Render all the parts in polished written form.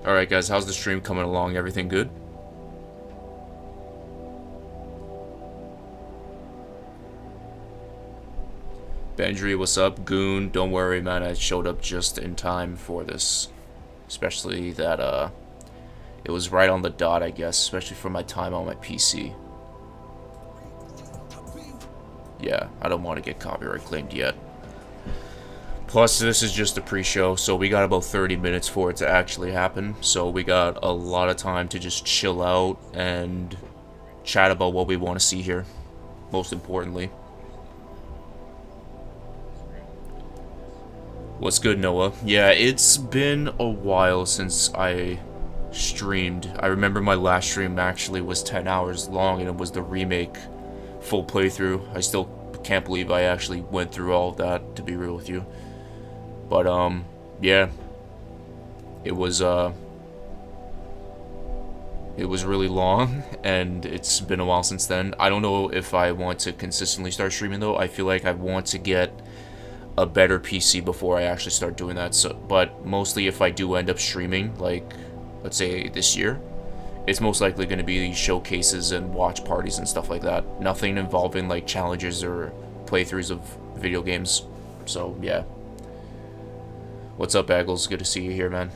Alright guys, how's the stream coming along? Everything good? Benjry, what's up? Goon, don't worry man, I showed up just in time for this. Especially that, it was right on the dot, I guess, especially for my time on my PC. Yeah, I don't want to get copyright claimed yet. Plus, this is just a pre-show, so we got about 30 minutes for it to actually happen. So we got a lot of time to just chill out and chat about what we want to see here, most importantly. What's good, Noah? Yeah, it's been a while since I streamed. I remember my last stream actually was 10 hours long, and it was the remake full playthrough. I still can't believe I actually went through all of that, to be real with you. But, yeah. It was really long, and it's been a while since then. I don't know if I want to consistently start streaming, though. I feel like I want to get a better PC before I actually start doing that. So, but mostly if I do end up streaming, like, let's say this year, it's most likely going to be showcases and watch parties and stuff like that. Nothing involving, like, challenges or playthroughs of video games. So, yeah. What's up, Aggles? Good to see you here, man.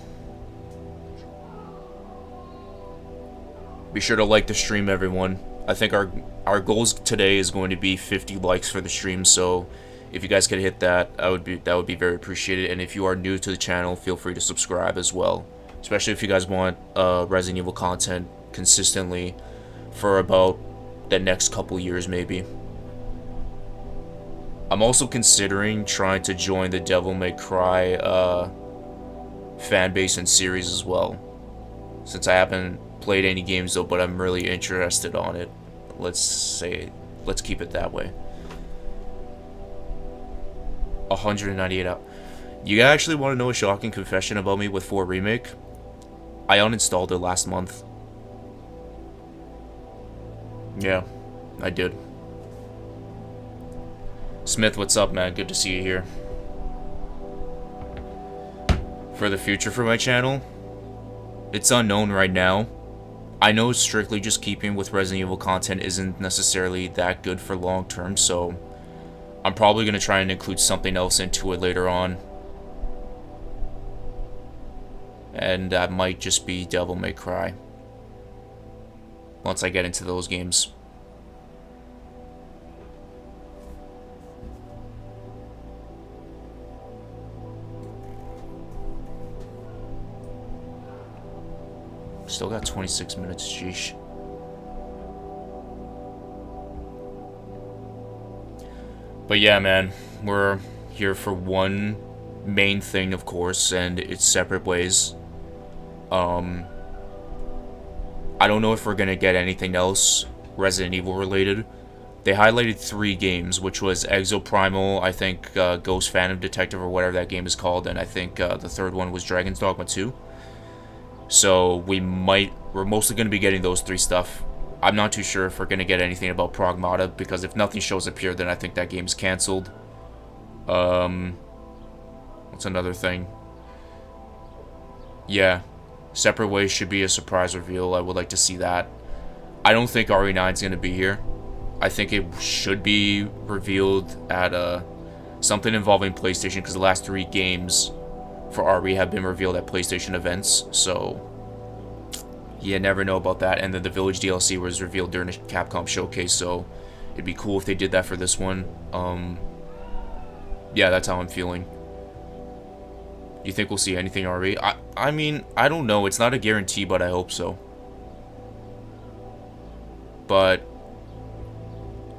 Be sure to like the stream, everyone. I think our goals today is going to be 50 likes for the stream, so if you guys could hit that, that would be very appreciated. And if you are new to the channel, feel free to subscribe as well. Especially if you guys want Resident Evil content consistently for about the next couple years, maybe. I'm also considering trying to join the Devil May Cry fan base and series as well. Since I haven't played any games though, but I'm really interested on it. Let's keep it that way. 198 out. You actually want to know a shocking confession about me with RE4 Remake? I uninstalled it last month. Yeah, I did. Smith, what's up, man? Good to see you here. For the future for my channel, it's unknown right now. I know strictly just keeping with Resident Evil content isn't necessarily that good for long term, so I'm probably going to try and include something else into it later on. And that might just be Devil May Cry. Once I get into those games. Still got 26 minutes, sheesh. But yeah, man, we're here for one main thing, of course, and it's separate ways. I don't know if we're gonna get anything else Resident Evil related. They highlighted 3 games, which was Exoprimal, I think Ghost Phantom Detective or whatever that game is called, and I think the third one was Dragon's Dogma 2. So we're mostly gonna be getting those 3 stuff. I'm not too sure if we're gonna get anything about Pragmata, because if nothing shows up here, then I think that game's cancelled. What's another thing? Yeah, Separate Ways should be a surprise reveal. I would like to see that. I don't think RE9's gonna be here. I think it should be revealed at something involving PlayStation, because the last 3 games for RE have been revealed at PlayStation events, so you never know about that. And then the Village DLC was revealed during a Capcom showcase, so it'd be cool if they did that for this one. Yeah, that's how I'm feeling. You think we'll see anything RE? I mean, I don't know. It's not a guarantee, but I hope so. But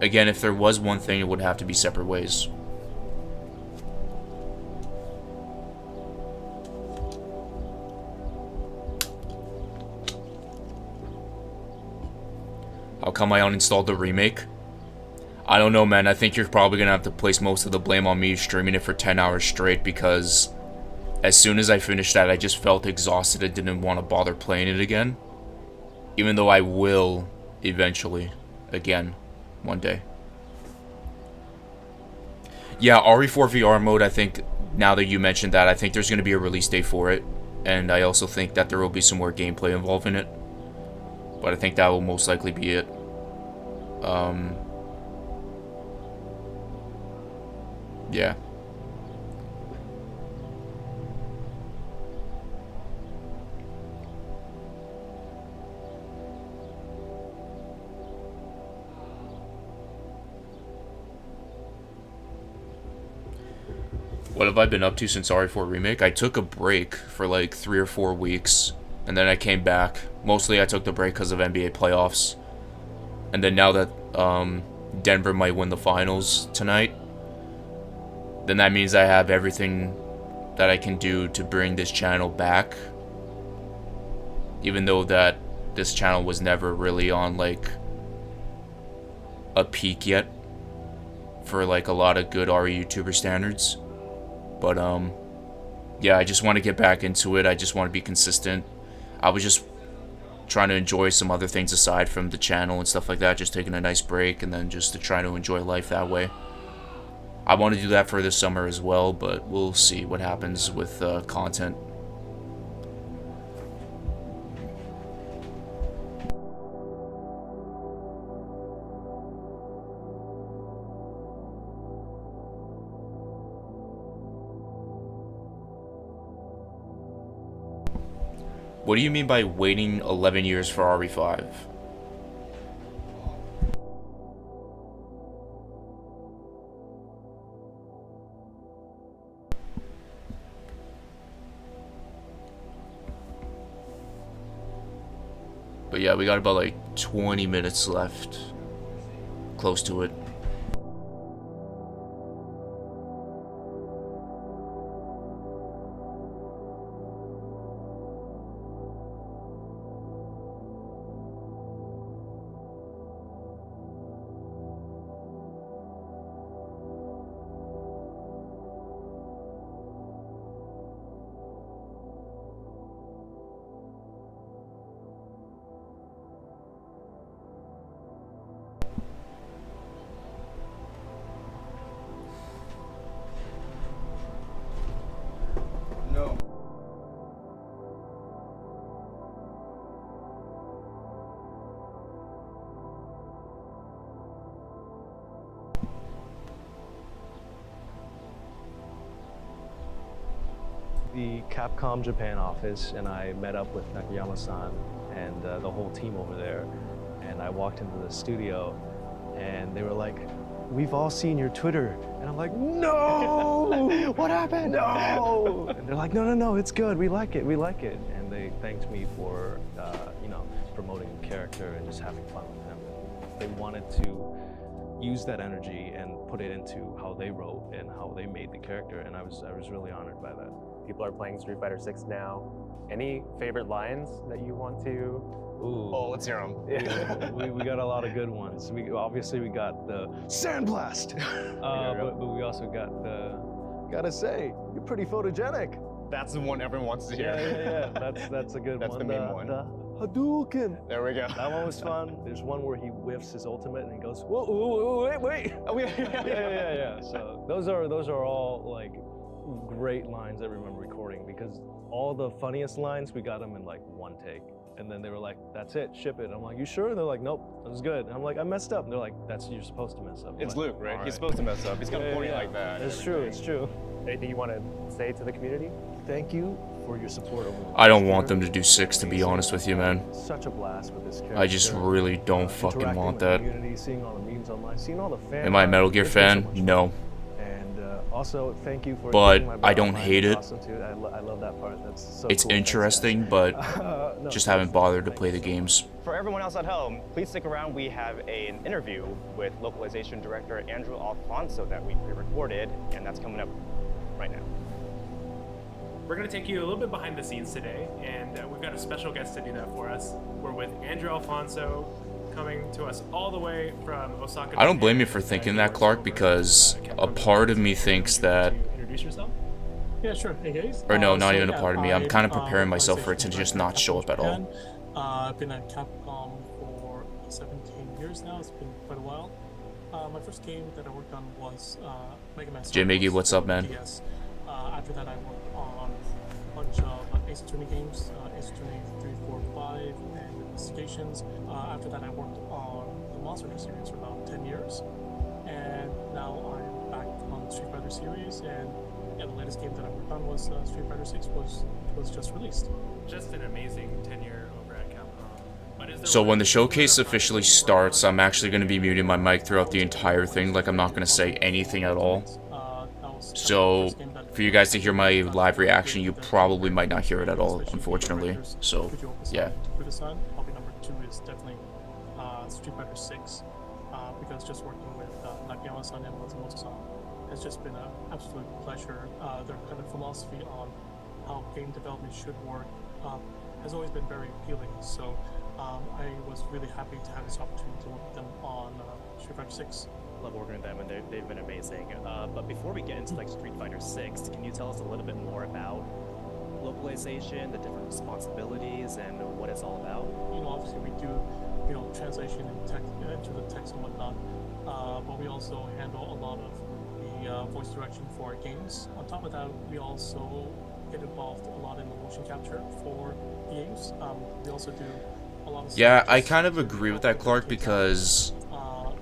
again, if there was one thing, it would have to be Separate Ways. How come I uninstalled the remake? I don't know, man. I think you're probably gonna have to place most of the blame on me streaming it for 10 hours straight, because as soon as I finished that, I just felt exhausted and didn't want to bother playing it again. Even though I will eventually, again, one day. Yeah, RE4 VR mode, I think, now that you mentioned that, I think there's going to be a release date for it. and I also think that there will be some more gameplay involved in it. But I think that will most likely be it. Yeah. What have I been up to since RE4 Remake? I took a break for like 3 or 4 weeks, and then I came back. Mostly I took the break because of NBA playoffs. And then now that Denver might win the finals tonight, then that means I have everything that I can do to bring this channel back. Even though that this channel was never really on like a peak yet for like a lot of good RE YouTuber standards. But yeah, I just want to get back into it. I just want to be consistent. I was just trying to enjoy some other things aside from the channel and stuff like that, just taking a nice break and then just to try to enjoy life that way. I want to do that for this summer as well, but we'll see what happens with content. What do you mean by waiting 11 years for RE5? But yeah, we got about like 20 minutes left. Close to it. The Capcom Japan office, and I met up with Nakayama-san and the whole team over there. And I walked into the studio, and they were like, "We've all seen your Twitter." And I'm like, "No! What happened? No!" And they're like, "No, it's good. We like it. And they thanked me for, you know, promoting the character and just having fun with him. They wanted to use that energy and put it into how they wrote and how they made the character, and I was really honored by that. People are playing Street Fighter 6 now. Any favorite lines that you want to? Ooh. Oh, let's hear them. we got a lot of good ones. Obviously we got the Sandblast, but we also got the, gotta say, you're pretty photogenic. That's the one everyone wants to hear. Yeah. That's a good That's one. the main one. The Hadouken. There we go. That one was fun. There's one where he whiffs his ultimate and he goes, whoa, wait. Oh, yeah. So those are all like great lines I remember recording, because all the funniest lines, we got them in like one take. And then they were like, "That's it, ship it." I'm like, "You sure?" And they're like, "Nope, that was good." And I'm like, "I messed up." And they're like, "You're supposed to mess up." It's like, Luke, right? Right. He's supposed to mess up. He's kind of corny like that. It's true. Anything you want to say to the community? Thank you for your support over the I don't want them to do 6, to be honest with you, man. Such a blast with this character. I just really don't fucking want that. Seeing all the memes online, seeing all the fans. Am I a Metal Gear fan? No. And also, thank you for. But I don't hate it. Awesome too. I love that part. That's so It's cool. interesting, but No, just haven't bothered to play the games. For everyone else at home, please stick around. We have an interview with localization director Andrew Alfonso that we pre-recorded, and that's coming up right now. We're going to take you a little bit behind the scenes today, and we've got a special guest to do that for us. We're with Andrew Alfonso, coming to us all the way from Osaka. I don't blame you for thinking that, Clark, because a part of me thinks that... Introduce yourself? Yeah, sure. Hey guys. Or no, not even a yeah, part of me. I'm kind of preparing myself for it to just not show up at all. I've been at Capcom for 17 years now. It's been quite a while. My first game that I worked on was Mega Man. J Miggy, what's up, man? DS. After that, I worked on a bunch of Ace Attorney games, Ace Attorney 3, 4, 5, and Investigations. After that, I worked on the Monster Hunter series for about 10 years, and now I'm back on the Street Fighter series. And yeah, the latest game that I worked on was Street Fighter 6, was just released. Just an amazing tenure over at Capcom. But is there So one when the particular showcase project officially that you work starts, on? I'm actually going to be muting my mic throughout the entire thing. Like, I'm not going to say anything at all. So for you guys to hear my live reaction, you probably might not hear it at all, unfortunately. So yeah. Probably number 2 is definitely Street Fighter 6, because just working with Nakayama-san and Matsumoto-san has just been an absolute pleasure. Their kind of philosophy on how game development should work has always been very appealing. So I was really happy to have this opportunity to work with them on Street Fighter 6. Love working with them, and they've been amazing. But before we get into like Street Fighter 6, can you tell us a little bit more about localization, the different responsibilities, and what it's all about? Obviously we do, translation and into the text and whatnot, but we also handle a lot of the voice direction for our games. On top of that, we also get involved a lot in the motion capture for the games. We also do a lot of Yeah, I kind of agree with that, Clark, because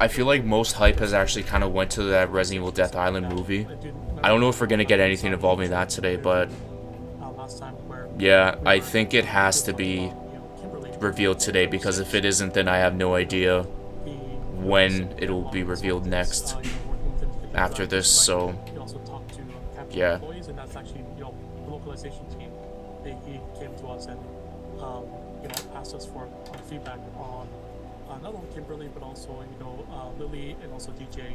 I feel like most hype has actually kind of went to that Resident Evil Death Island movie. I don't know if we're going to get anything involving that today, but yeah, I think it has to be revealed today, because if it isn't, then I have no idea when it will be revealed next after this. So yeah. And that's actually, the localization team. He came to us and asked us for feedback on not only Kimberly but also Lily and also DJ,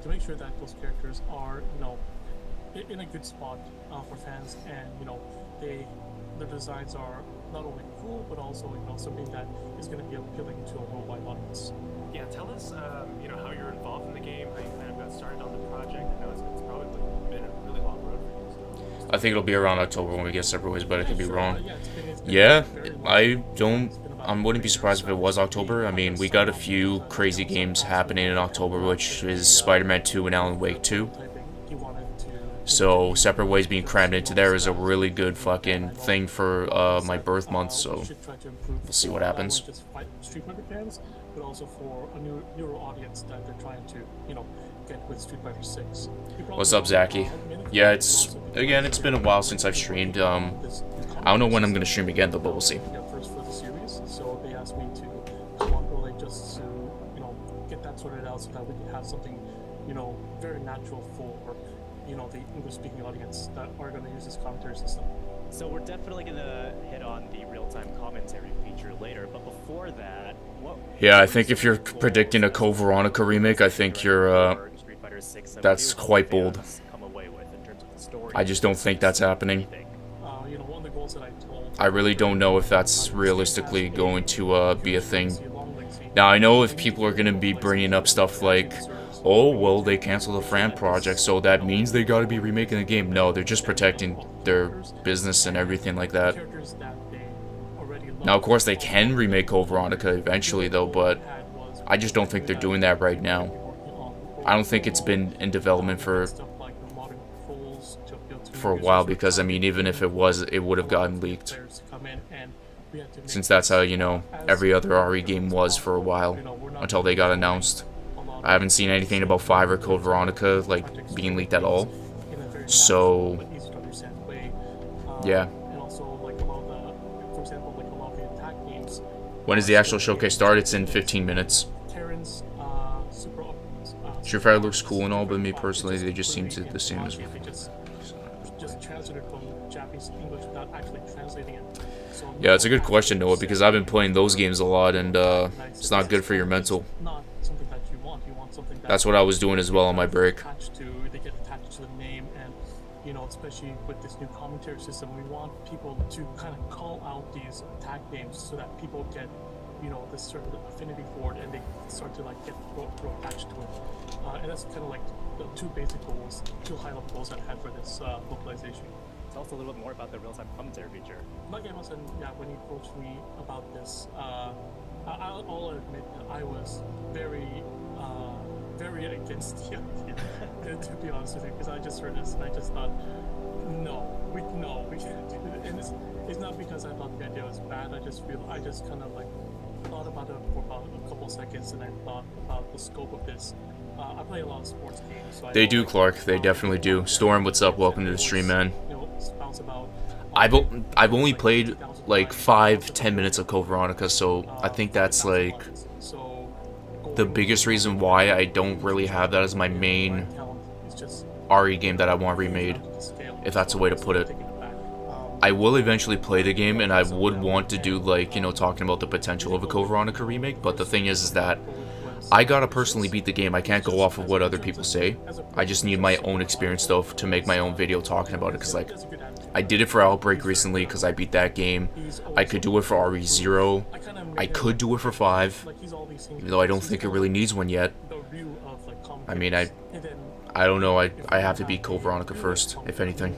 to make sure that those characters are in a good spot for fans, and their designs are not only cool but also something that is going to be appealing to a worldwide audience. Yeah, tell us, how you're involved in the game, how you kind of got started on the project. I know it's probably been a really long road for you. So. I think it'll be around October when we get separate ways, but I could be wrong. It's been Yeah, very long. I wouldn't be surprised if it was October. I mean, we got a few crazy games happening in October, which is Spider-Man 2 and Alan Wake 2. So separate ways being crammed into there is a really good fucking thing for my birth month. So we'll see what happens. Not just Street Fighter fans, but also for a newer audience that they're trying to get with Street Fighter 6. What's up, Zachy? Yeah, it's been a while since I've streamed. I don't know when I'm gonna stream again though, but we'll see. First for the series, so they asked me to come on early just to get that sorted out so that we can have something very natural for the English-speaking audience that are going to use this commentary system. So we're definitely gonna hit on the real-time commentary feature later, but before that, Yeah, I think if you're predicting a Code Veronica remake, I think you're that's quite bold. I just don't think that's happening. One of the goals that I told I really don't know if that's realistically going to be a thing. Now, I know if people are going to be bringing up stuff like, oh, well, they canceled the Fran project, so that means they got to be remaking the game. No, they're just protecting their business and everything like that. Now, of course, they can remake Code Veronica eventually, though, but I just don't think they're doing that right now. I don't think it's been in development for a while, because, I mean, even if it was, it would have gotten leaked. Since that's how, every other RE game was for a while, until they got announced. I haven't seen anything about 5 or Code Veronica, being leaked at all. So, yeah. When does the actual showcase start? It's in 15 minutes. Street Fighter looks cool and all, but me personally, they just seem to the same as just translated from Japanese to English without actually translating it. Yeah, it's a good question, Noah, because I've been playing those games a lot, and it's not good for your mental. Not something that you want. You want something That's what I was doing as well on my break. They get attached to the name, and especially with this new commentary system, we want people to kind of call out these tag names so that people get this certain affinity for it, and they start to get grow attached to it. And that's kind of the two basic goals, two high-level goals I had for this localization. Tell us a little bit more about the real-time commentary feature. Nakayama-san, when he approached me about this, I'll admit that I was very against the idea, to be honest with you, because I just heard this and I just thought, no, we can't do it. And it's not because I thought the idea was bad. I just kind of like thought about it for about a couple seconds, and I thought about the scope of this. I play a lot of sports games. So They do, Clark. They definitely do. Storm, what's up? Welcome to the stream, man. About, I've only played like 5-10 minutes of Code Veronica, so I think that's like the biggest reason why I don't really have that as my main RE game that I want remade, if that's a way to put it. I will eventually play the game, and I would want to do, like, you know, talking about the potential of a Code Veronica remake, but the thing is that I gotta personally beat the game. I can't go off of what other people say. I just need my own experience, though, to make my own video talking about it, because, like, I did it for Outbreak recently, because I beat that game. I could do it for RE0. I could do it for 5, even though I don't think it really needs one yet. I mean, I don't know. I have to beat Code Veronica first, if anything.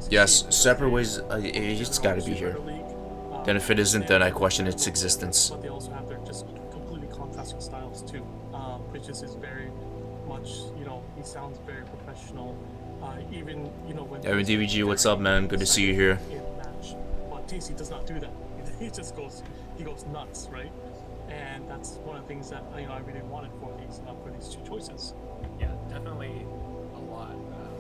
Yes, separate ways, it's gotta be here. Then if it isn't, then I question its existence. But they also have their just completely contrasting styles too, which is very much, you know, he sounds very professional. Even, you know, when Evan DVG, what's up, man? Good to see you here. But TC does not do that. He just goes nuts, right? And that's one of the things that I really wanted for these two choices. Yeah, definitely a lot.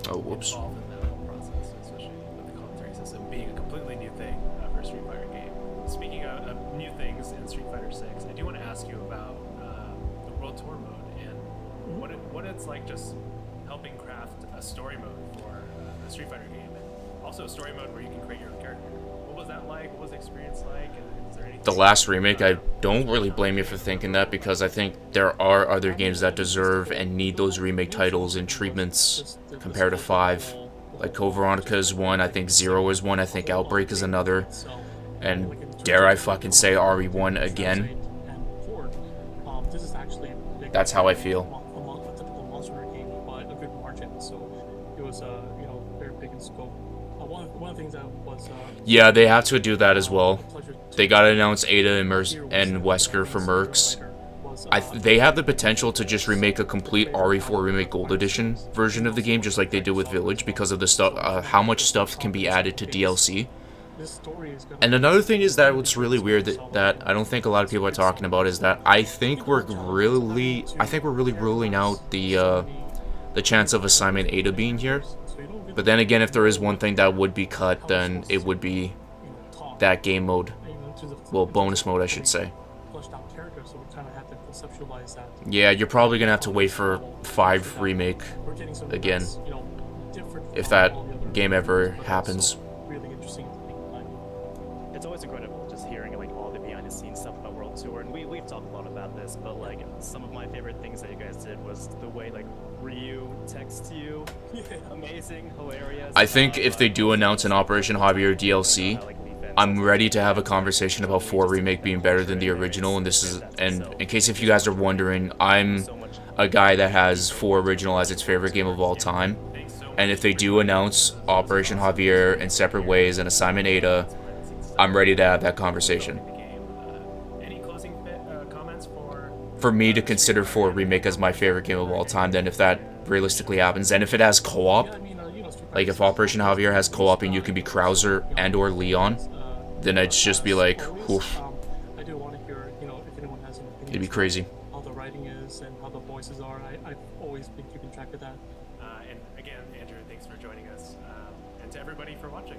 Involved in that whole process, especially with the commentary system being a completely new thing for a Street Fighter game. Speaking of new things in Street Fighter 6, I do want to ask you about the World Tour mode and what it's like just helping craft a story mode for a Street Fighter game, and also a story mode where you can create your own character. What was that like? What was the experience like? And is there anything The last remake, I don't really blame you for thinking that, because I think there are other games that deserve and need those remake titles and treatments compared to 5. Like Code Veronica is one, I think 0 is one, I think Outbreak is another, and dare I fucking say RE1 again. That's how I feel. A typical Monster Hunter game by a good margin, so it was very big in scope. One of the things that was Yeah, they have to do that as well. They gotta announce Ada and Wesker for Mercs. They have the potential to just remake a complete RE4 Remake Gold Edition version of the game, just like they did with Village, because of the stuff, how much stuff can be added to DLC. And another thing is that what's really weird that I don't think a lot of people are talking about is that I think we're really ruling out the chance of Assignment Ada being here. But then again, if there is one thing that would be cut, then it would be that game mode. Well, bonus mode, I should say. Yeah, you're probably gonna have to wait for 5 Remake again, if that game ever happens. It's always incredible just hearing like all the behind-the-scenes stuff about World Tour, and we've talked a lot about this, but like some of my favorite things that you guys did was the way like Ryu texts you. Amazing, hilarious. I think if they do announce an Operation Javier DLC, I'm ready to have a conversation about 4 Remake being better than the original, and in case if you guys are wondering, I'm a guy that has 4 Original as its favorite game of all time, and if they do announce Operation Javier in separate ways and Assignment Ada, I'm ready to have that conversation. Any closing comments for me to consider 4 Remake as my favorite game of all time, then if that realistically happens, and if it has co-op, like if Operation Javier has co-op and you can be Krauser and or Leon, then I'd just be like, oof. I do want to hear, if anyone has an opinion. It'd be crazy. How the writing is and how the voices are. I've always been keeping track of that. And again, Andrew, thanks for joining us, and to everybody for watching.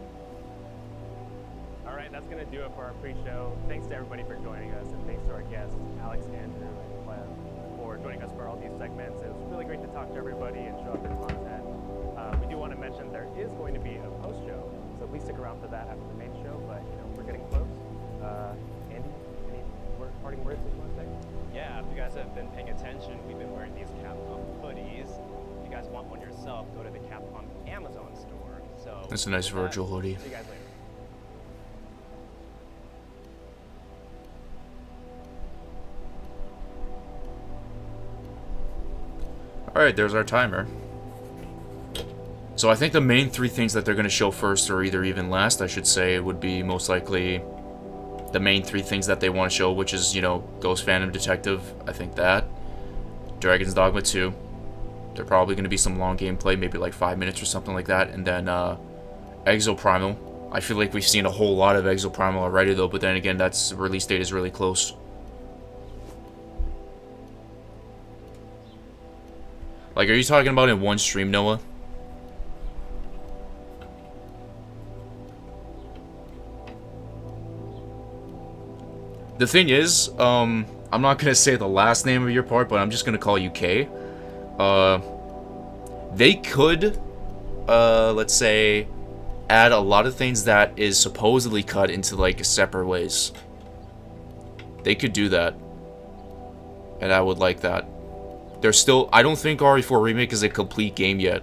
All right, that's going to do it for our pre-show. Thanks to everybody for joining us, and thanks to our guests, Alex, Andrew, and Clem, for joining us for all these segments. It was really great to talk to everybody and show off their content. We do want to mention there is going to be a post-show, so please stick around for that after the main show, but we're getting close. Andy, any parting words that you want to say? Yeah, if you guys have been paying attention, we've been wearing these Capcom hoodies. If you guys want one yourself, go to the Capcom Amazon store. So That's a nice Virgil hoodie. See you guys later. Alright, there's our timer. So I think the main 3 things that they're going to show first, or either even last, I should say, would be most likely the main 3 things that they want to show, which is, you know, Ghost Phantom Detective. I think that. Dragon's Dogma 2. There probably going to be some long gameplay, maybe like 5 minutes or something like that. And then Exoprimal. I feel like we've seen a whole lot of Exoprimal already, though, but then again, that's release date is really close. Like, are you talking about in one stream, Noah? The thing is, I'm not gonna say the last name of your part, but I'm just gonna call you K. They could, let's say, add a lot of things that is supposedly cut into, like, separate ways. They could do that. And I would like that. There's still... I don't think RE4 Remake is a complete game yet.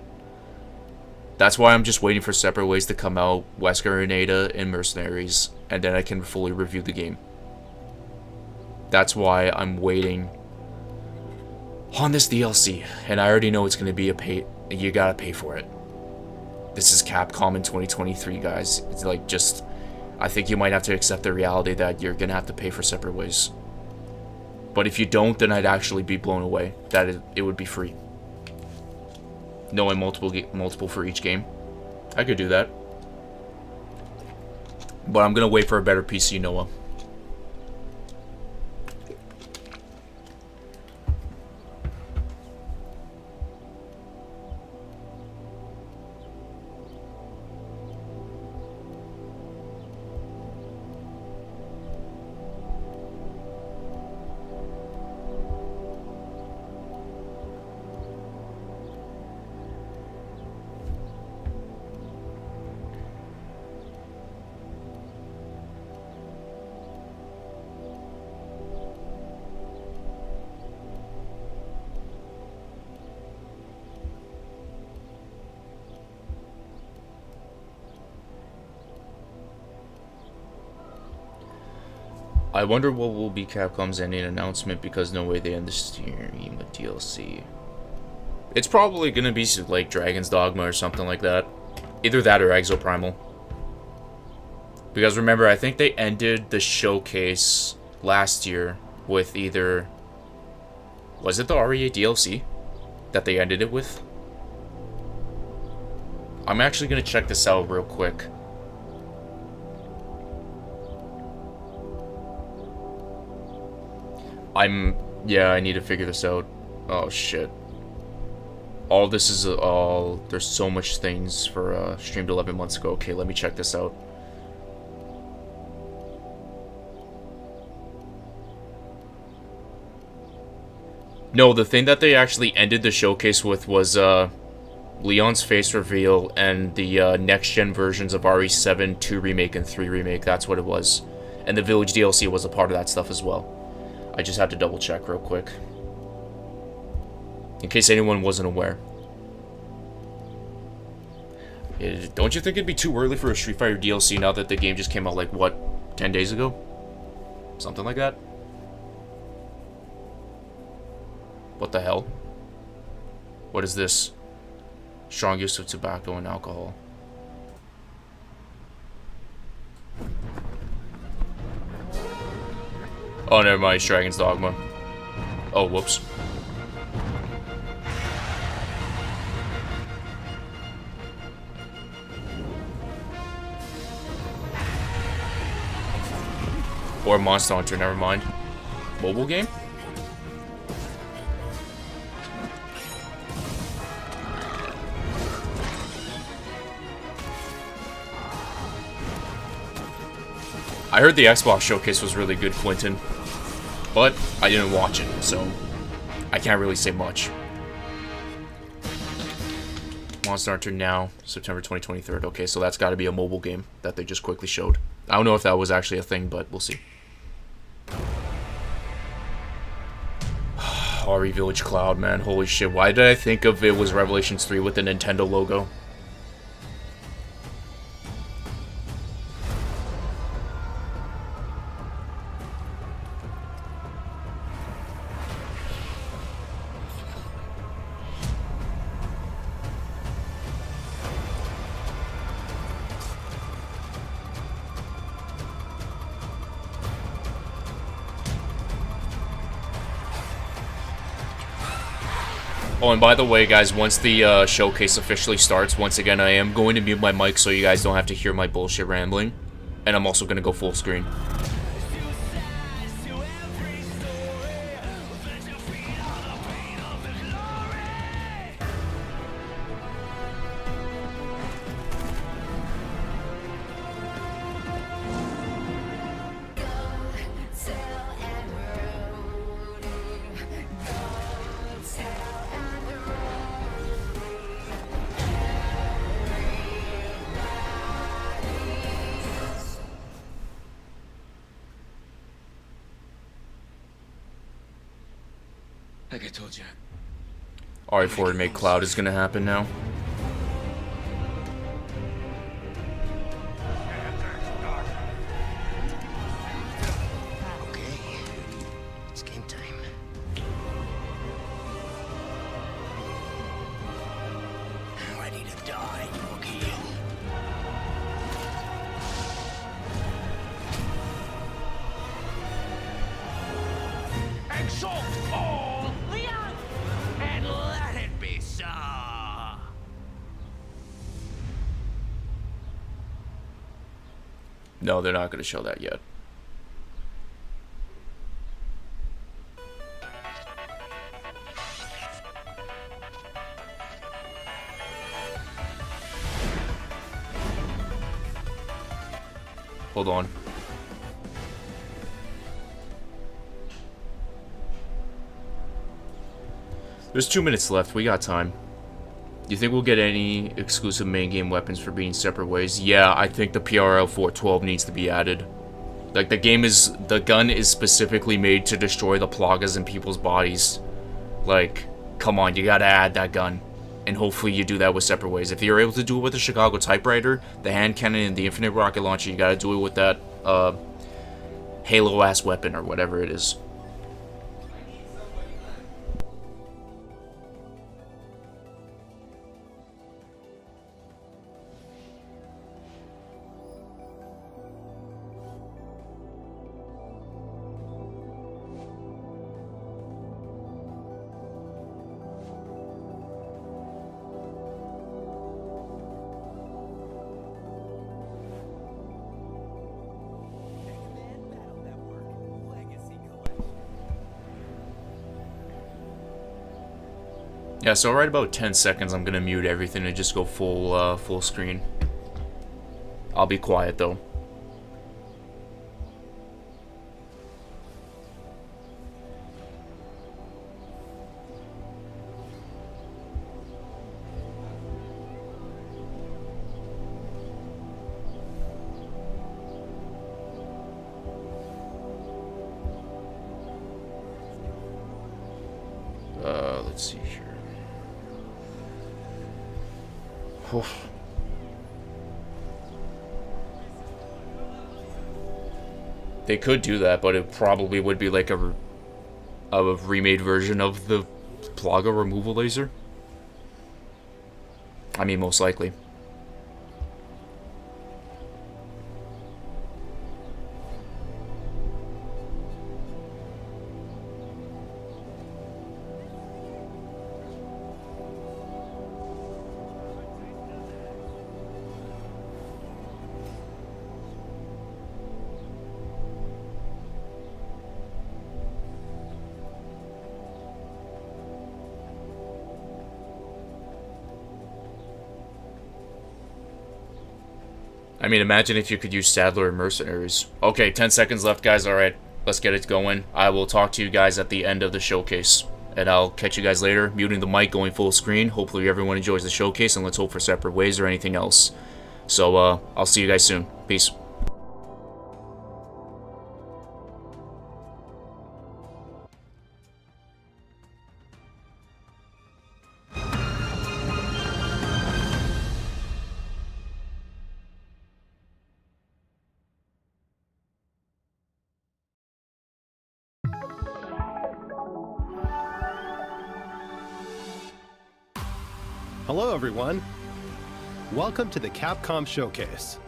That's why I'm just waiting for separate ways to come out, Wesker and Ada and Mercenaries, and then I can fully review the game. That's why I'm waiting on this DLC, and I already know it's going to be a pay... You gotta pay for it. This is Capcom in 2023, guys. It's like, just... I think you might have to accept the reality that you're gonna have to pay for separate ways. But if you don't, then I'd actually be blown away that it would be free. Knowing multiple for each game. I could do that. But I'm gonna wait for a better PC, Noah. I wonder what will be Capcom's ending announcement, because no way they end the stream with DLC. It's probably gonna be like Dragon's Dogma or something like that. Either that or Exoprimal. Because remember, I think they ended the showcase last year with either... Was it the RE8 DLC that they ended it with? I'm actually gonna check this out real quick. Yeah, I need to figure this out. Oh, shit. All this is all... There's so much things for, streamed 11 months ago. Okay, let me check this out. No, the thing that they actually ended the showcase with was, Leon's face reveal and the, next-gen versions of RE7, 2 Remake, and 3 Remake. That's what it was. And the Village DLC was a part of that stuff as well. I just had to double check real quick. In case anyone wasn't aware. Don't you think it'd be too early for a Street Fighter DLC now that the game just came out, like, what, 10 days ago? Something like that? What the hell? What is this? Strong use of tobacco and alcohol. Oh, never mind, it's Dragon's Dogma. Oh, whoops. Or Monster Hunter, never mind. Mobile game? I heard the Xbox showcase was really good, Quentin. But I didn't watch it, so I can't really say much. Monster Hunter Now, September 2023. Okay, so that's got to be a mobile game that they just quickly showed. I don't know if that was actually a thing, but we'll see. RE Village Cloud, man. Holy shit. Why did I think of it was Revelations 3 with the Nintendo logo? Oh, and by the way, guys, once the showcase officially starts, once again, I am going to mute my mic so you guys don't have to hear my bullshit rambling. And I'm also going to go full screen. Like I told you. RE4 Remake Cloud is gonna happen now. Okay. It's game time. I'm ready to die, Rookie. Exalt all Leon and let it be so. No, they're not gonna show that yet. Hold on. There's 2 minutes left. We got time. Do you think we'll get any exclusive main game weapons for being separate ways? Yeah, I think the PRL 412 needs to be added. Like, the gun is specifically made to destroy the plagas in people's bodies. Like, come on, you gotta add that gun. And hopefully you do that with separate ways. If you're able to do it with the Chicago typewriter, the hand cannon, and the infinite rocket launcher, you gotta do it with that, Halo-ass weapon, or whatever it is. Yeah, so right about 10 seconds, I'm gonna mute everything and just go full screen. I'll be quiet though. Let's see here. Oof. They could do that, but it probably would be like a remade version of the Plaga removal laser. I mean, most likely. I mean, imagine if you could use Sadler and Mercenaries. Okay, 10 seconds left, guys. Alright, let's get it going. I will talk to you guys at the end of the showcase. And I'll catch you guys later. Muting the mic, going full screen. Hopefully everyone enjoys the showcase, and let's hope for separate ways or anything else. So, I'll see you guys soon. Peace. Hello everyone! Welcome to the Capcom Showcase.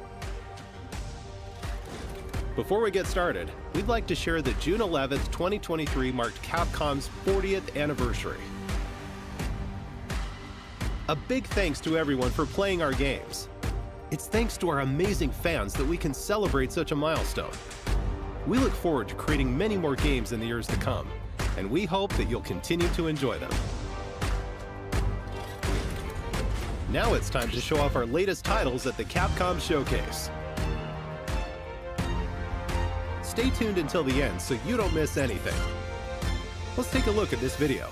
Before we get started, we'd like to share that June 11th, 2023 marked Capcom's 40th anniversary. A big thanks to everyone for playing our games. It's thanks to our amazing fans that we can celebrate such a milestone. We look forward to creating many more games in the years to come, and we hope that you'll continue to enjoy them. Now it's time to show off our latest titles at the Capcom Showcase. Stay tuned until the end so you don't miss anything. Let's take a look at this video.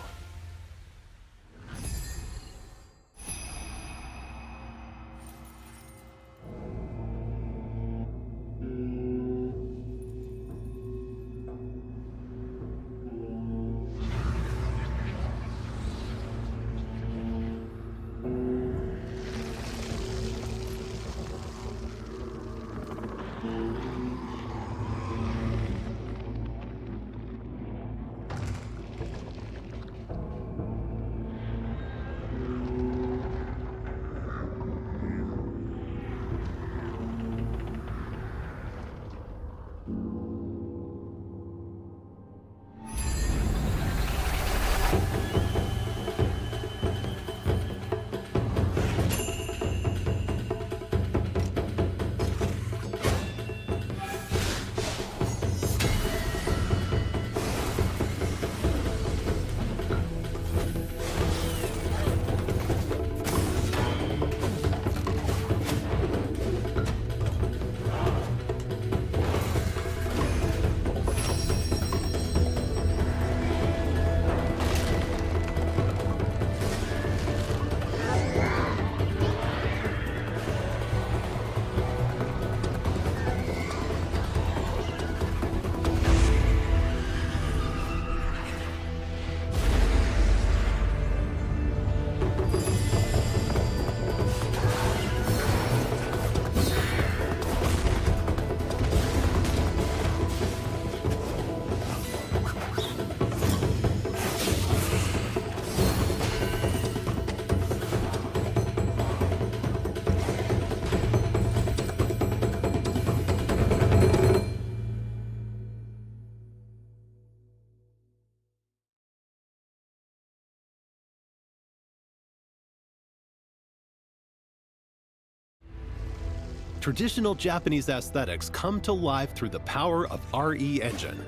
Traditional Japanese aesthetics come to life through the power of RE Engine.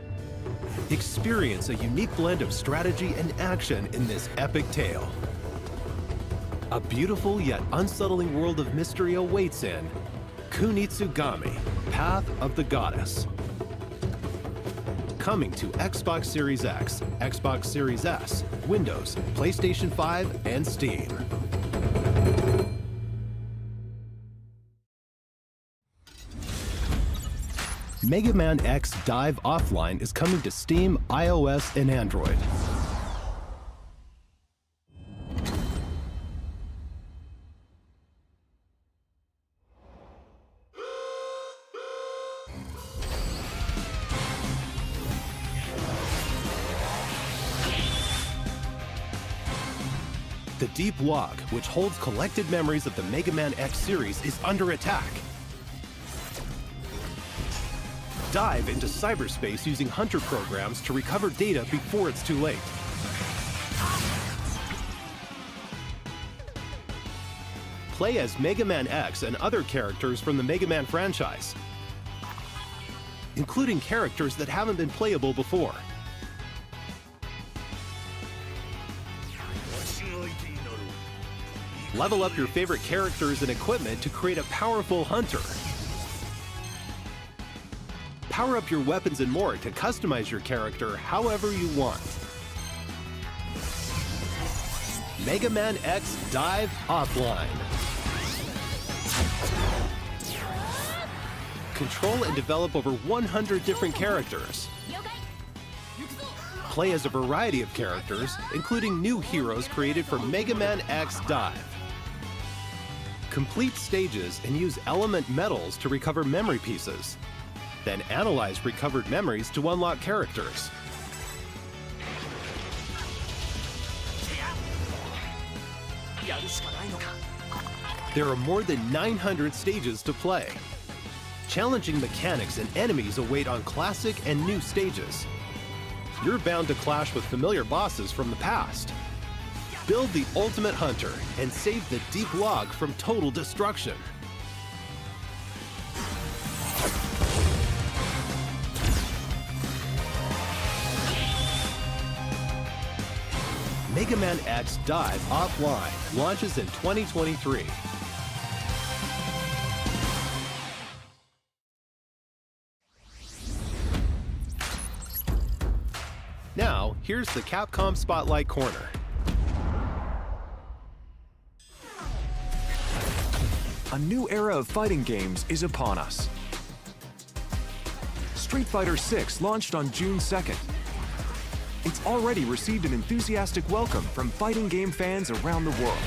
Experience a unique blend of strategy and action in this epic tale. A beautiful yet unsettling world of mystery awaits in Kunitsugami, Path of the Goddess. Coming to Xbox Series X, Xbox Series S, Windows, PlayStation 5, and Steam. Mega Man X Dive Offline is coming to Steam, iOS, and Android. The Deep Log, which holds collected memories of the Mega Man X series, is under attack. Dive into cyberspace using hunter programs to recover data before it's too late. Play as Mega Man X and other characters from the Mega Man franchise, including characters that haven't been playable before. Level up your favorite characters and equipment to create a powerful hunter. Power up your weapons and more to customize your character however you want. Mega Man X Dive Offline. Control and develop over 100 different characters. Play as a variety of characters, including new heroes created for Mega Man X Dive. Complete stages and use element medals to recover memory pieces. Then analyze recovered memories to unlock characters. There are more than 900 stages to play. Challenging mechanics and enemies await on classic and new stages. You're bound to clash with familiar bosses from the past. Build the ultimate hunter and save the deep log from total destruction. Mega Man X Dive Offline launches in 2023. Now, here's the Capcom Spotlight Corner. A new era of fighting games is upon us. Street Fighter VI launched on June 2nd. It's already received an enthusiastic welcome from fighting game fans around the world.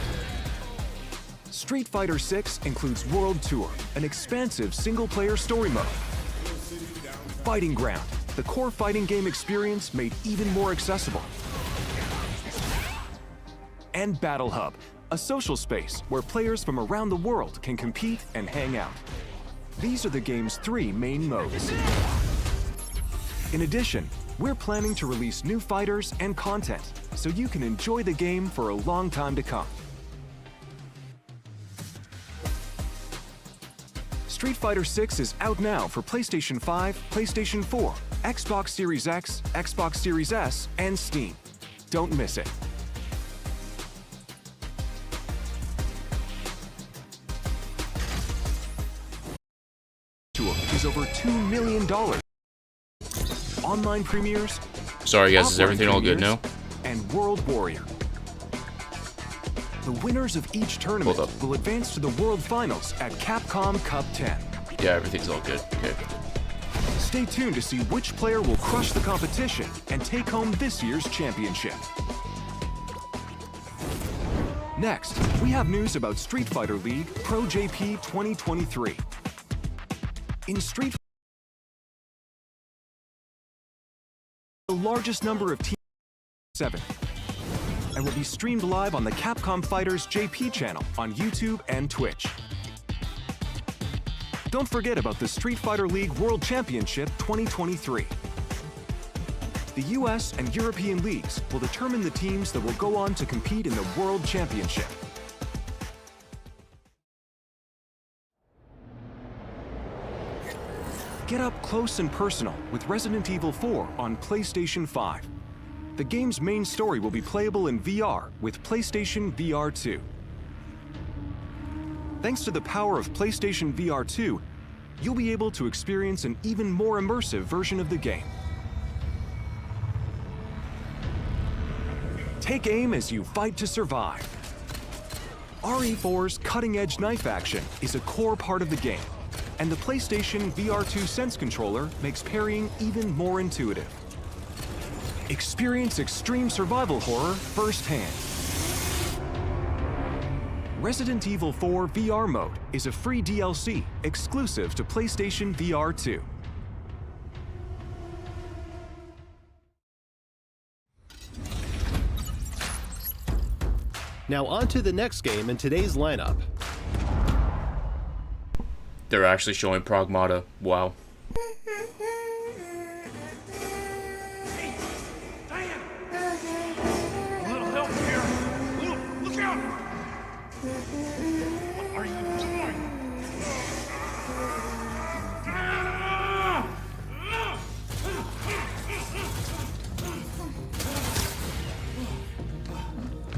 Street Fighter VI includes World Tour, an expansive single-player story mode. Fighting Ground, the core fighting game experience made even more accessible. And Battle Hub, a social space where players from around the world can compete and hang out. These are the game's 3 main modes. In addition, we're planning to release new fighters and content, so you can enjoy the game for a long time to come. Street Fighter VI is out now for PlayStation 5, PlayStation 4, Xbox Series X, Xbox Series S, and Steam. Don't miss it. Is over $2 million. Online premieres. Sorry guys, is everything all good now? And World Warrior. The winners of each tournament will advance to the World Finals at Capcom Cup 10. Yeah, everything's all good. Okay. Stay tuned to see which player will crush the competition and take home this year's championship. Next, we have news about Street Fighter League Pro JP 2023. In Street Fighter, the largest number of teams, 7, and will be streamed live on the Capcom Fighters JP channel on YouTube and Twitch. Don't forget about the Street Fighter League World Championship 2023. The US and European leagues will determine the teams that will go on to compete in the World Championship. Get up close and personal with Resident Evil 4 on PlayStation 5. The game's main story will be playable in VR with PlayStation VR 2. Thanks to the power of PlayStation VR 2, you'll be able to experience an even more immersive version of the game. Take aim as you fight to survive. RE4's cutting-edge knife action is a core part of the game, and the PlayStation VR 2 Sense controller makes parrying even more intuitive. Experience extreme survival horror firsthand. Resident Evil 4 VR mode is a free DLC exclusive to PlayStation VR 2. Now on to the next game in today's lineup. They're actually showing Pragmata. Wow.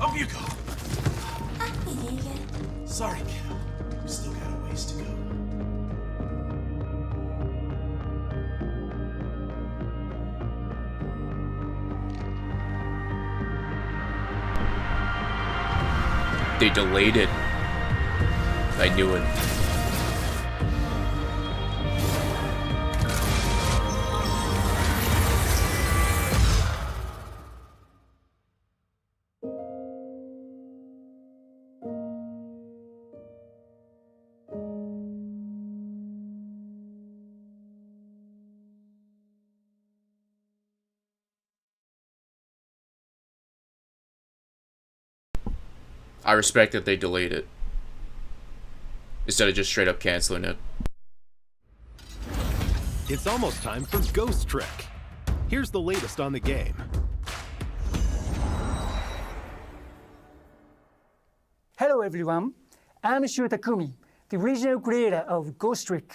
Up you go! Sorry, kiddo. We've still got a ways to go. They delayed it. I knew it. I respect that they delayed it instead of just straight up canceling it. It's almost time for Ghost Trick. Here's the latest on the game. everyone, I'm Shu Takumi, the original creator of Ghost Trick.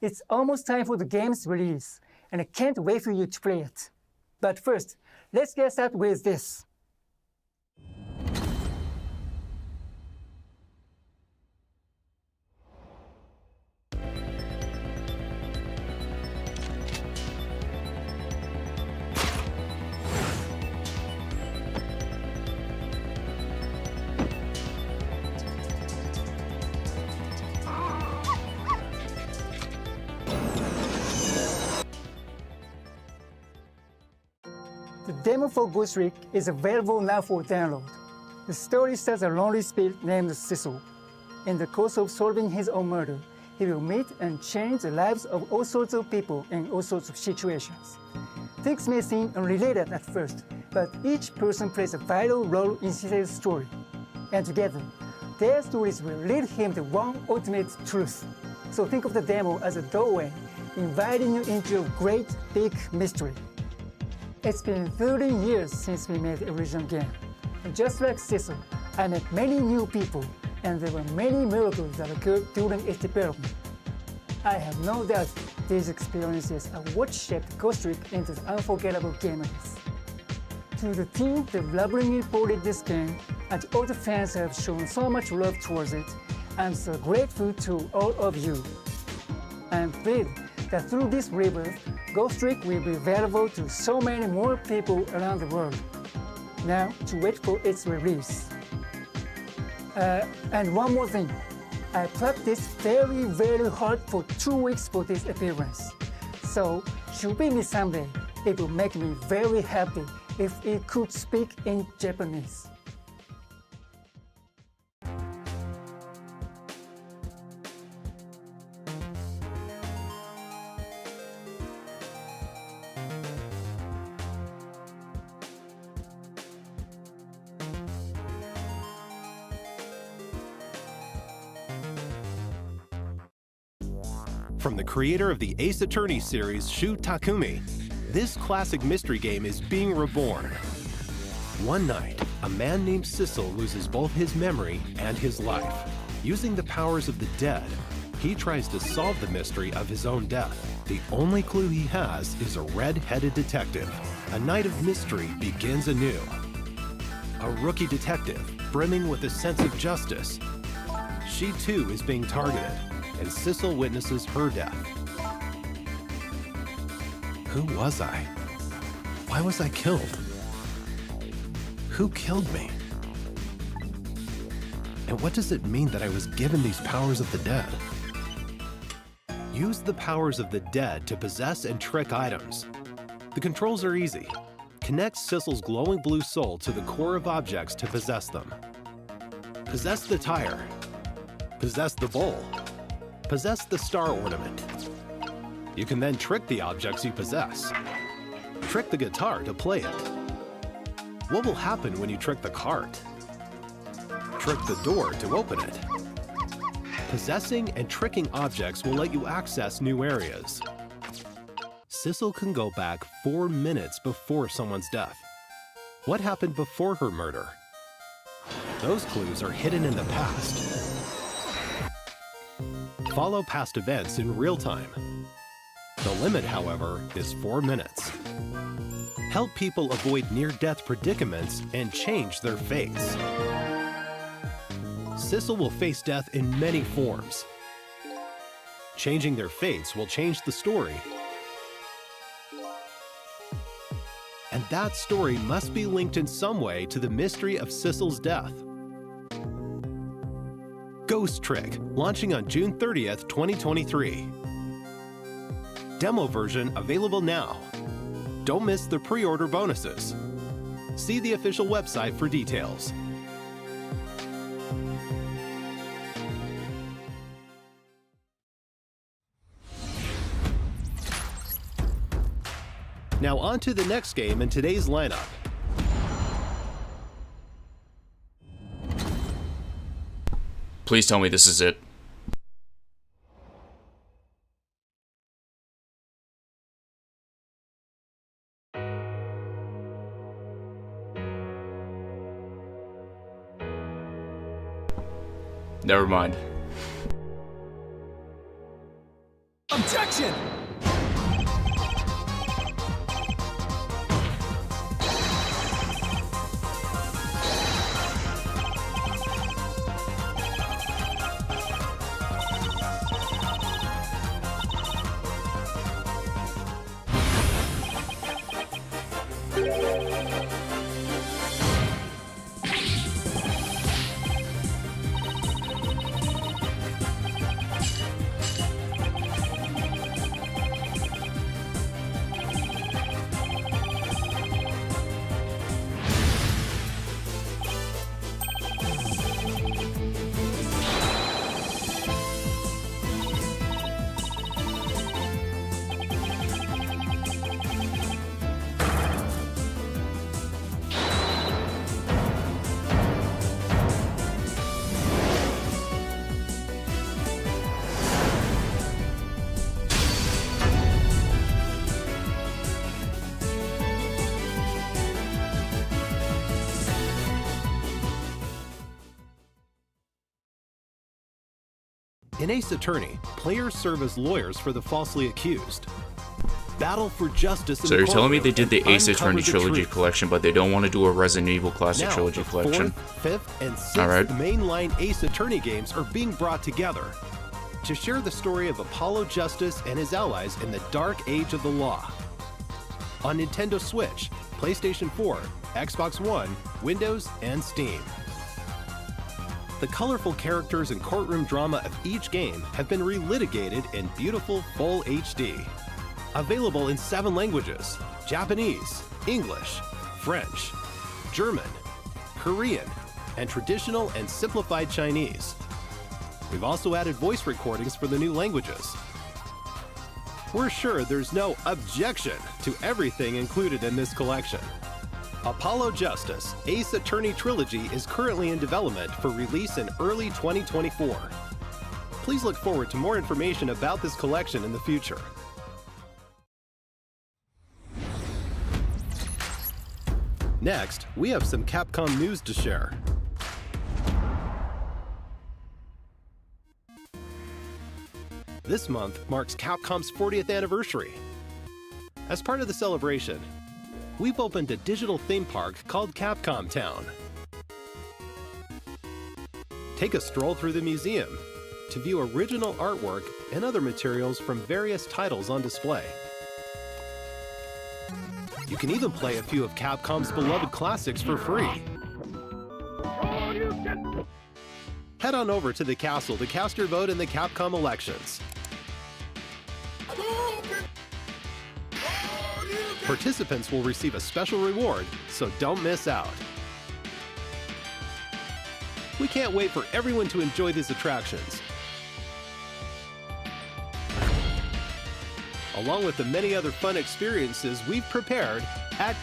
It's almost time for the game's release, and I can't wait for you to play it. But first, let's get started with this. The demo for Ghost Trick is available now for download. The story stars a lonely spirit named Cecil. In the course of solving his own murder, he will meet and change the lives of all sorts of people in all sorts of situations. Things may seem unrelated at first, but each person plays a vital role in Cecil's story. And together, their stories will lead him to one ultimate truth. So think of the demo as a doorway, inviting you into a great big mystery. It's been 30 years since we made the original game. And just like Cecil, I met many new people, and there were many miracles that occurred during its development. I have no doubt these experiences are what shaped Ghost Trick into the unforgettable game it is. To the team that lovingly ported this game, and all the fans who have shown so much love towards it, I'm so grateful to all of you. I'm thrilled that through this rebirth, Ghost Trick will be available to so many more people around the world. Now, to wait for its release. And one more thing. I practiced very, very hard for 2 weeks for this appearance. So, should we meet someday, it would make me very happy if it could speak in Japanese. From the creator of the Ace Attorney series, Shu Takumi, this classic mystery game is being reborn. One night, a man named Cecil loses both his memory and his life. Using the powers of the dead, he tries to solve the mystery of his own death. The only clue he has is a red-headed detective. A night of mystery begins anew. A rookie detective, brimming with a sense of justice. She too is being targeted, and Cecil witnesses her death. Who was I? Why was I killed? Who killed me? And what does it mean that I was given these powers of the dead? Use the powers of the dead to possess and trick items. The controls are easy. Connect Cecil's glowing blue soul to the core of objects to possess them. Possess the tire. Possess the bowl. Possess the star ornament. You can then trick the objects you possess. Trick the guitar to play it. What will happen when you trick the cart? Trick the door to open it. Possessing and tricking objects will let you access new areas. Cecil can go back 4 minutes before someone's death. What happened before her murder? Those clues are hidden in the past. Follow past events in real time. The limit, however, is 4 minutes. Help people avoid near-death predicaments and change their fates. Cecil will face death in many forms. Changing their fates will change the story. And that story must be linked in some way to the mystery of Cecil's death. Ghost Trick, launching on June 30th, 2023. Demo version available now. Don't miss the pre-order bonuses. See the official website for details. Now on to the next game in today's lineup. Please tell me this is it. Never mind. Objection! In Ace Attorney, players serve as lawyers for the falsely accused. Battle for justice. So you're telling me they did the Ace Attorney Trilogy Collection, collection, but they don't want to do a Resident Evil Classic now, Trilogy the collection? 4th, 5th, and 6th Alright. mainline Ace Attorney games are being brought together to share the story of Apollo Justice and his allies in the dark age of the law. On Nintendo Switch, PlayStation 4, Xbox One, Windows, and Steam. The colorful characters and courtroom drama of each game have been relitigated in beautiful full HD. Available in 7 languages: Japanese, English, French, German, Korean, and traditional and simplified Chinese. We've also added voice recordings for the new languages. We're sure there's no objection to everything included in this collection. Apollo Justice Ace Attorney Trilogy is currently in development for release in early 2024. Please look forward to more information about this collection in the future. Next, we have some Capcom news to share. This month marks Capcom's 40th anniversary. As part of the celebration, we've opened a digital theme park called Capcom Town. Take a stroll through the museum to view original artwork and other materials from various titles on display. You can even play a few of Capcom's beloved classics for free. Head on over to the castle to cast your vote in the Capcom elections. Participants will receive a special reward, so don't miss out. We can't wait for everyone to enjoy these attractions, along with the many other fun experiences we've prepared at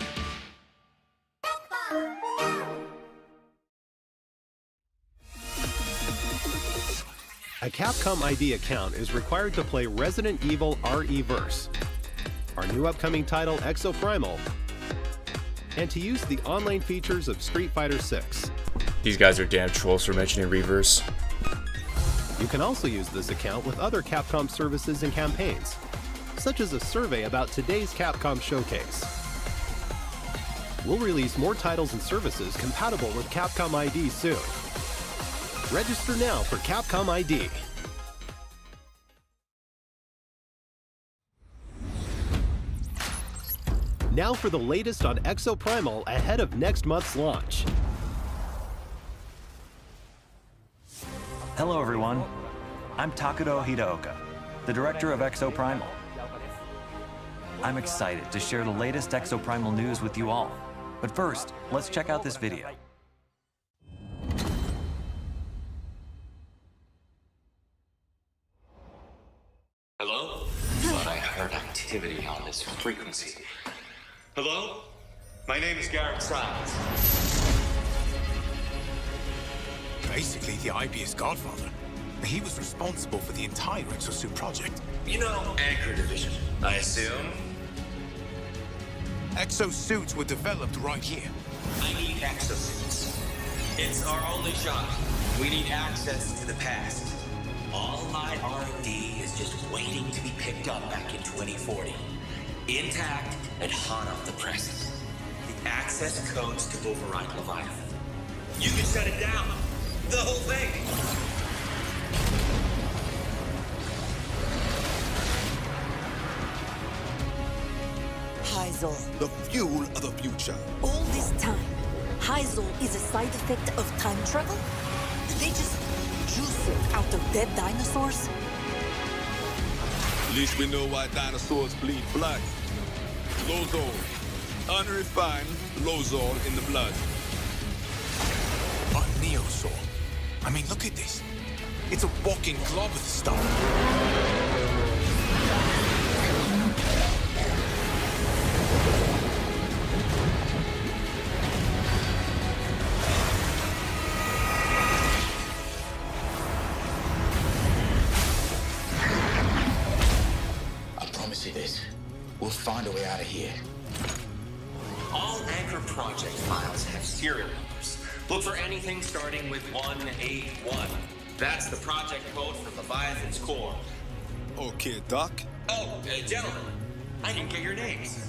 A Capcom ID account is required to play Resident Evil RE-verse, our new upcoming title Exoprimal, and to use the online features of Street Fighter 6. These guys are damn trolls for mentioning Reverse. You can also use this account with other Capcom services and campaigns, such as a survey about today's Capcom showcase. We'll release more titles and services compatible with Capcom ID soon. Register now for Capcom ID. Now for the latest on Exoprimal ahead of next month's launch. Hello everyone, I'm Takudo Hideoka, the director of Exoprimal. I'm excited to share the latest Exoprimal news with you all. But first, let's check out this video. Hello? Thought I heard activity on this frequency. Hello? My name is Garrett Silence. Basically, the IB's godfather. He was responsible for the entire Exosuit project. You know, Anchor Division, I assume? Exosuits were developed right here. I need exosuits. It's our only shot. We need access to the past. All my R&D is just waiting to be picked up back in 2040. Intact and hot off the presses. The access codes to override Leviathan. You can shut it down. The whole thing. Heisel. The fuel of the future. All this time, Heisel is a side effect of time travel? Did they just juice it out of dead dinosaurs? At least we know why dinosaurs bleed blood. Lozol. Unrefined Lozol in the blood. A Neosol. I mean, look at this. It's a walking glove of stuff. This. We'll find a way out of here. All Anchor project files have serial numbers. Look for anything starting with 181. That's the project code for Leviathan's core. Okay, Doc. Oh, gentlemen, I didn't get your names.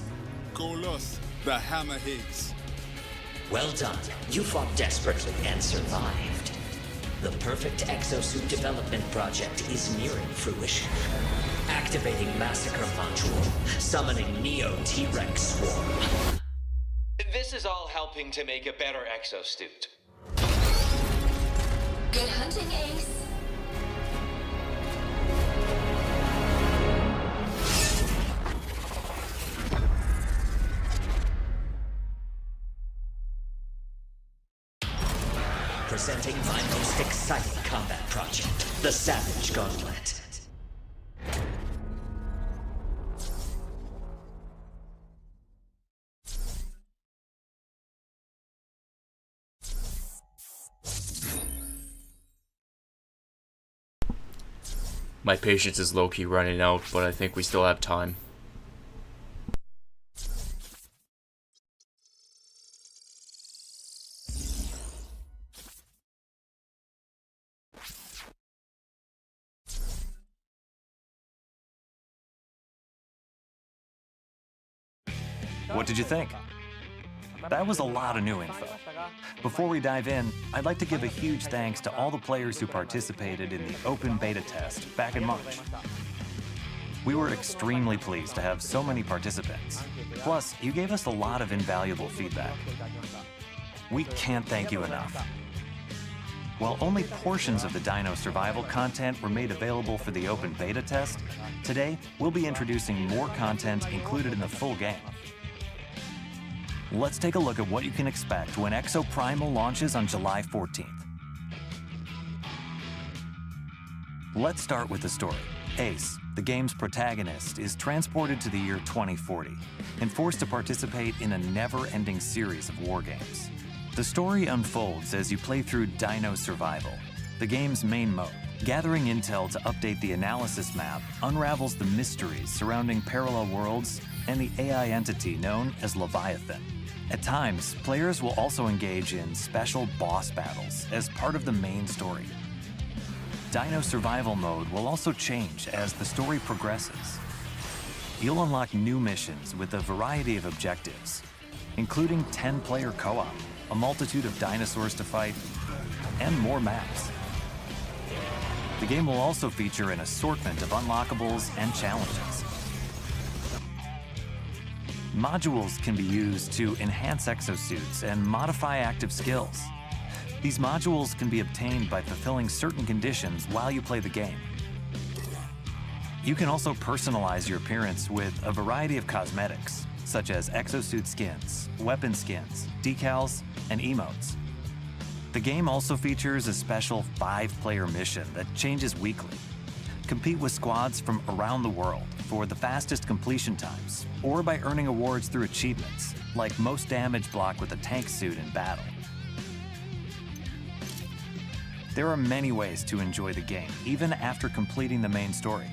Golos, the Hammerheads. Well done. You fought desperately and survived. The perfect exosuit development project is nearing fruition. Activating Massacre Module, summoning Neo T-Rex Swarm. This is all helping to make a better exosuit. Good hunting, Ace. Presenting my most exciting combat project, the Savage Gauntlet. My patience is low-key running out, but I think we still have time. What did you think? That was a lot of new info. Before we dive in, I'd like to give a huge thanks to all the players who participated in the open beta test back in March. We were extremely pleased to have so many participants. Plus, you gave us a lot of invaluable feedback. We can't thank you enough. While only portions of the Dino Survival content were made available for the open beta test, today we'll be introducing more content included in the full game. Let's take a look at what you can expect when Exoprimal launches on July 14th. Let's start with the story. Ace, the game's protagonist, is transported to the year 2040 and forced to participate in a never-ending series of war games. The story unfolds as you play through Dino Survival, the game's main mode. Gathering intel to update the analysis map unravels the mysteries surrounding parallel worlds and the AI entity known as Leviathan. At times, players will also engage in special boss battles as part of the main story. Dino Survival mode will also change as the story progresses. You'll unlock new missions with a variety of objectives, including 10-player co-op, a multitude of dinosaurs to fight, and more maps. The game will also feature an assortment of unlockables and challenges. Modules can be used to enhance exosuits and modify active skills. These modules can be obtained by fulfilling certain conditions while you play the game. You can also personalize your appearance with a variety of cosmetics, such as exosuit skins, weapon skins, decals, and emotes. The game also features a special 5-player mission that changes weekly. Compete with squads from around the world for the fastest completion times, or by earning awards through achievements, like most damage block with a tank suit in battle. There are many ways to enjoy the game, even after completing the main story.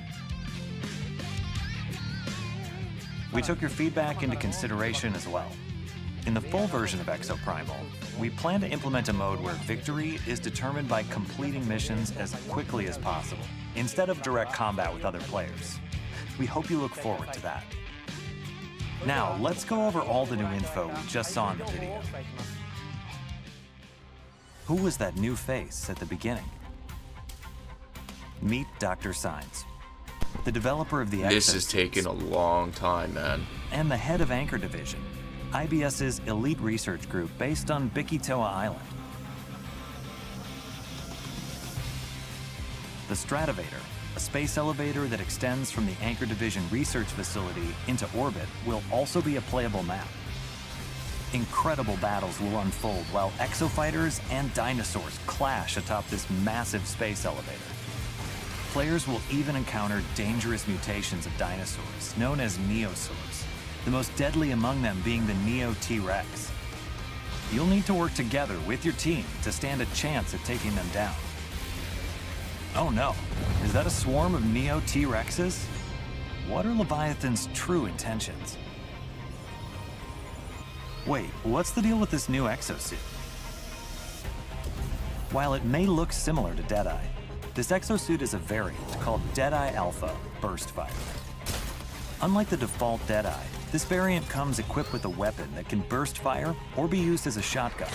We took your feedback into consideration as well. In the full version of Exoprimal, we plan to implement a mode where victory is determined by completing missions as quickly as possible, instead of direct combat with other players. We hope you look forward to that. Now, let's go over all the new info we just saw in the video. Who was that new face at the beginning? Meet Dr. Signs, the developer of the Exo This is taking a long time, man. and the head of Anchor Division, IBS's elite research group based on Bikitoa Island. The Stratovator, a space elevator that extends from the Anchor Division research facility into orbit, will also be a playable map. Incredible battles will unfold while exofighters and dinosaurs clash atop this massive space elevator. Players will even encounter dangerous mutations of dinosaurs, known as Neosaurs, the most deadly among them being the Neo T-Rex. You'll need to work together with your team to stand a chance at taking them down. Oh no, is that a swarm of Neo T-Rexes? What are Leviathan's true intentions? Wait, what's the deal with this new exosuit? While it may look similar to Deadeye, this exosuit is a variant called Deadeye Alpha Burst Fire. Unlike the default Deadeye, this variant comes equipped with a weapon that can burst fire or be used as a shotgun,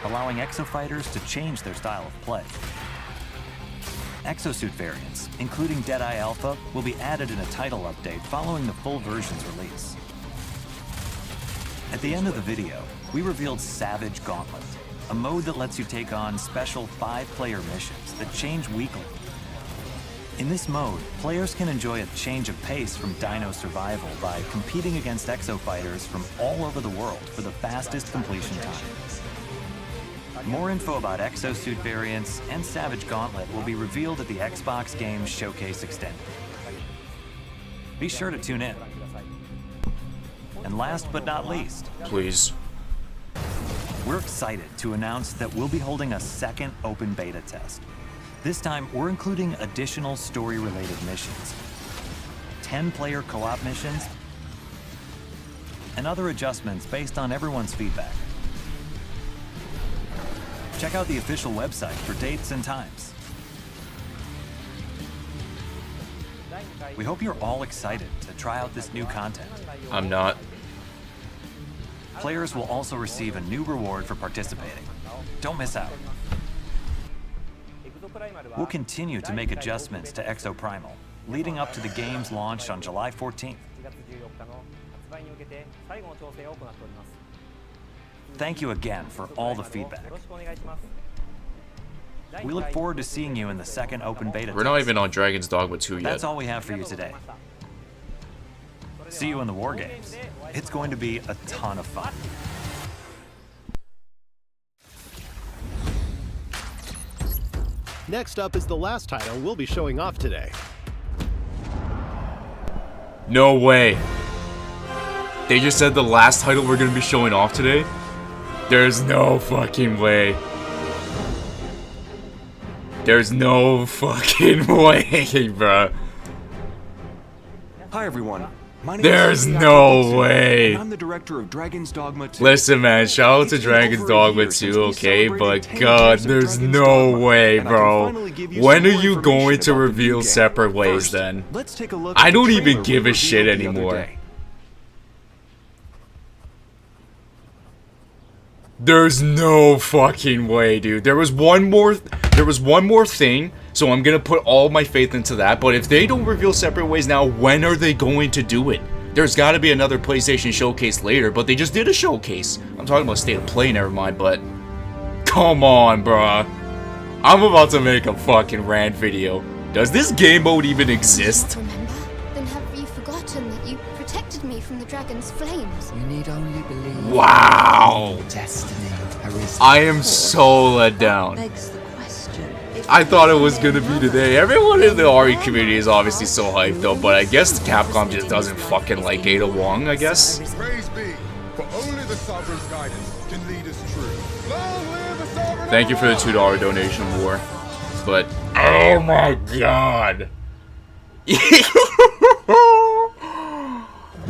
allowing exofighters to change their style of play. Exosuit variants, including Deadeye Alpha, will be added in a title update following the full version's release. At the end of the video, we revealed Savage Gauntlet, a mode that lets you take on special 5-player missions that change weekly. In this mode, players can enjoy a change of pace from Dino Survival by competing against exofighters from all over the world for the fastest completion time. More info about exosuit variants and Savage Gauntlet will be revealed at the Xbox Games Showcase Extended. Be sure to tune in. And last but not least, Please. we're excited to announce that we'll be holding a second open beta test. This time, we're including additional story-related missions, 10-player co-op missions, and other adjustments based on everyone's feedback. Check out the official website for dates and times. We hope you're all excited to try out this new content. I'm not. Players will also receive a new reward for participating. Don't miss out. We'll continue to make adjustments to Exoprimal, leading up to the game's launch on July 14th. Thank you again for all the feedback. We look forward to seeing you in the second open beta. We're not even on Dragon's Dogma 2 yet. That's all we have for you today. See you in the War Games. It's going to be a ton of fun. Next up is the last title we'll be showing off today. No way. They just said the last title we're gonna be showing off today? There's no fucking way. There's no fucking way, bruh. Hi everyone. My name There's is no way. I'm the director of Dragon's Dogma 2. Listen, man, shout out to Dragon's Dogma 2, okay? But God, there's no way, bro. When are you going to reveal separate ways then? Let's take a look. I don't even give a shit anymore. There's no fucking way, dude. There was one more thing, so I'm gonna put all my faith into that. But if they don't reveal separate ways now, when are they going to do it? There's gotta be another PlayStation showcase later, but they just did a showcase. I'm talking about State of Play, never mind, but come on, bruh. I'm about to make a fucking rant video. Does this game mode even exist? Remember? Then have you forgotten that you protected me from the dragon's flames? You need only believe. Wow. Destiny. I am so let down. I thought it was gonna be today. Everyone in the RE community is obviously so hyped though, but I guess Capcom just doesn't fucking like Ada Wong, I guess. Praise be, for only the sovereign's guidance can lead us true. Long live the sovereign! Thank you for the $2 donation, War. But oh my god.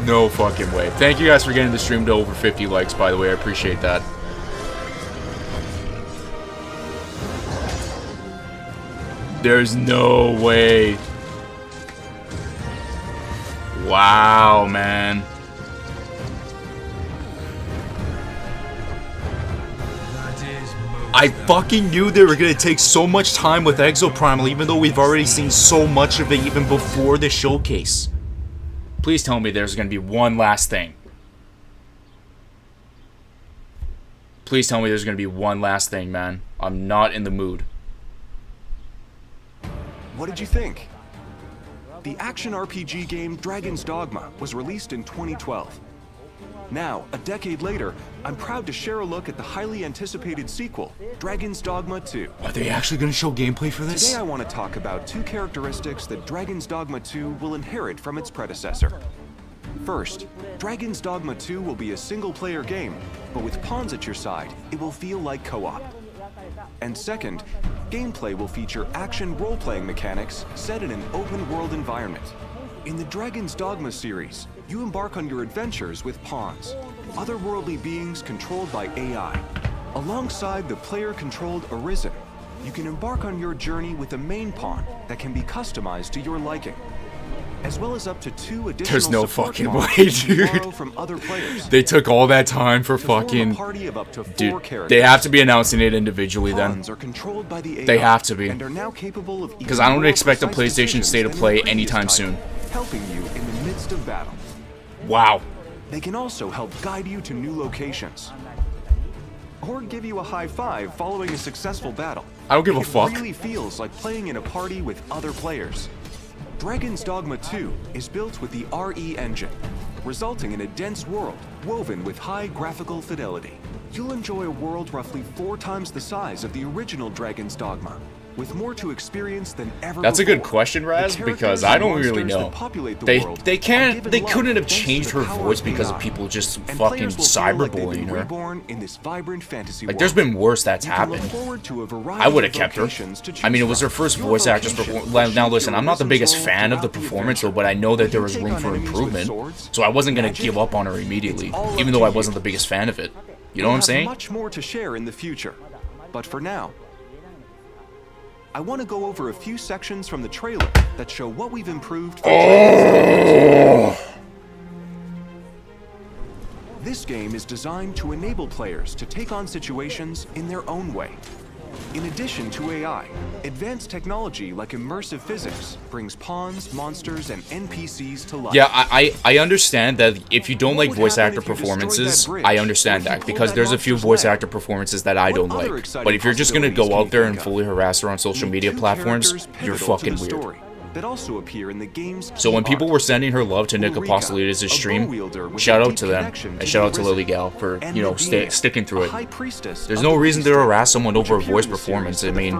No fucking way. Thank you guys for getting the stream to over 50 likes, by the way. I appreciate that. There's no way. Wow, man. I fucking knew they were gonna take so much time with Exoprimal, even though we've already seen so much of it even before the showcase. Please tell me there's gonna be one last thing. Please tell me there's gonna be one last thing, man. I'm not in the mood. What did you think? The action RPG game Dragon's Dogma was released in 2012. Now, a decade later, I'm proud to share a look at the highly anticipated sequel, Dragon's Dogma 2. Are they actually going to show gameplay for this? Today I want to talk about two characteristics that Dragon's Dogma 2 will inherit from its predecessor. First, Dragon's Dogma 2 will be a single-player game, but with pawns at your side, it will feel like co-op. And second, gameplay will feature action role-playing mechanics set in an open-world environment. In the Dragon's Dogma series, you embark on your adventures with pawns, otherworldly beings controlled by AI. Alongside the player-controlled Arisen, you can embark on your journey with a main pawn that can be customized to your liking, as well as up to 2 additional There's no support fucking pawns way, you can borrow dude. from other players. They took all that time for fucking... Party of up to 4 Dude, characters. they have to be announcing it individually then. Pawns are controlled by the AI They have to be. and are now capable of Because I don't even expect the more precise PlayStation State of decisions Play than in the anytime previous soon. title, helping you in the midst of battle. Wow. They can also help guide you to new locations, or give you a high five following a successful battle. I don't give a It fuck. really feels like playing in a party with other players. Dragon's Dogma 2 is built with the RE engine, resulting in a dense world woven with high graphical fidelity. You'll enjoy a world roughly 4 times the size of the original Dragon's Dogma, with more to experience than ever That's a before. good question, Raz, The because characters I and don't really monsters that know. populate the They world are couldn't given have life changed thanks to her the power voice of because of AI. people just And fucking players will feel like they've cyberbullying been her. reborn in this vibrant fantasy Like, world. there's been worse that's You can look happened. forward to a variety I would of have kept her. locations to I mean, it choose was her from. first Your voice actress location performance. will Now, shape listen, your I'm not the Arisen biggest soul fan of the throughout the performance, though, adventure. but I know that there You was can room take for on enemies with improvement. swords, So I wasn't going to magic. give up on her immediately, It's all even up though to I you. wasn't the biggest fan of it. You know We'll what I'm have saying? much more to share in the future. But for now, I want to go over a few sections from the trailer that show what we've improved for Dragon's Dogma 2. This game is designed to enable players to take on situations in their own way. In addition to AI, advanced technology like immersive physics brings pawns, monsters, and NPCs to life. Yeah, I understand that if you don't like voice actor performances, I understand that, because there's a few voice actor performances that I don't like. But if you're just gonna go out there and fully harass her on social media platforms, you're fucking weird. That also appear in the game's So when key people arc. were sending her love to Nick Apostolides' stream, shout out to them, and shout out to Lily Gal for, you know, sticking through it. There's no reason to harass someone over a voice performance. I mean,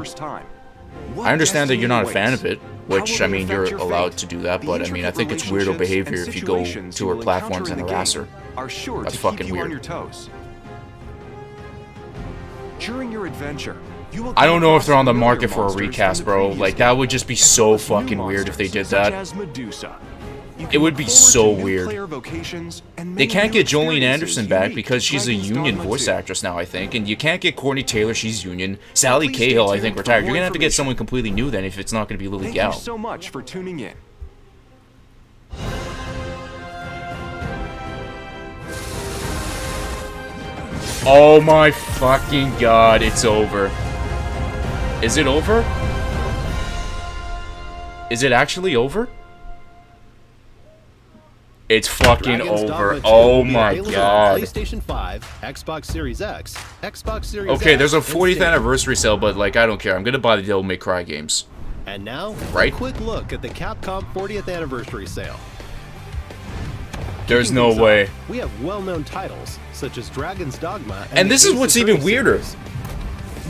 I understand that you're not a fan of it, which, I mean, you're allowed to do that, but I mean, I think it's weirdo behavior if you go to her platforms and harass her. That's fucking weird. During your adventure, you will I don't know if they're on the come market across for a familiar recast, monsters from the bro. previous Like, that would just be so fucking weird if they did that. such as Medusa. You It can would look be forward so to new weird. player vocations and They many can't new get Jolene experiences Anderson back unique because to she's a Dragon's union Dogma voice 2. actress now, I think. And you can't get Courtney Taylor, she's union. Sally Please stay Cahill, I tuned think, for retired. more You're gonna have to get information. someone completely new then if it's not gonna be Lily Thank Gal. you so much for tuning in. Oh my fucking god, it's over. Is it over? Is it actually over? It's fucking Dragon's over. Dogma 2 Oh will be my available on god. PlayStation 5, Xbox Series X, Xbox Series Okay, S, there's a and 40th Stadia. anniversary sale, but like, I don't care. I'm gonna buy the Devil May Cry games. And now, Right? a quick look at the Capcom 40th anniversary sale. There's Kicking no things off, way. We have well-known titles such as Dragon's Dogma, And the this is Ace what's Attorney even weirder. series.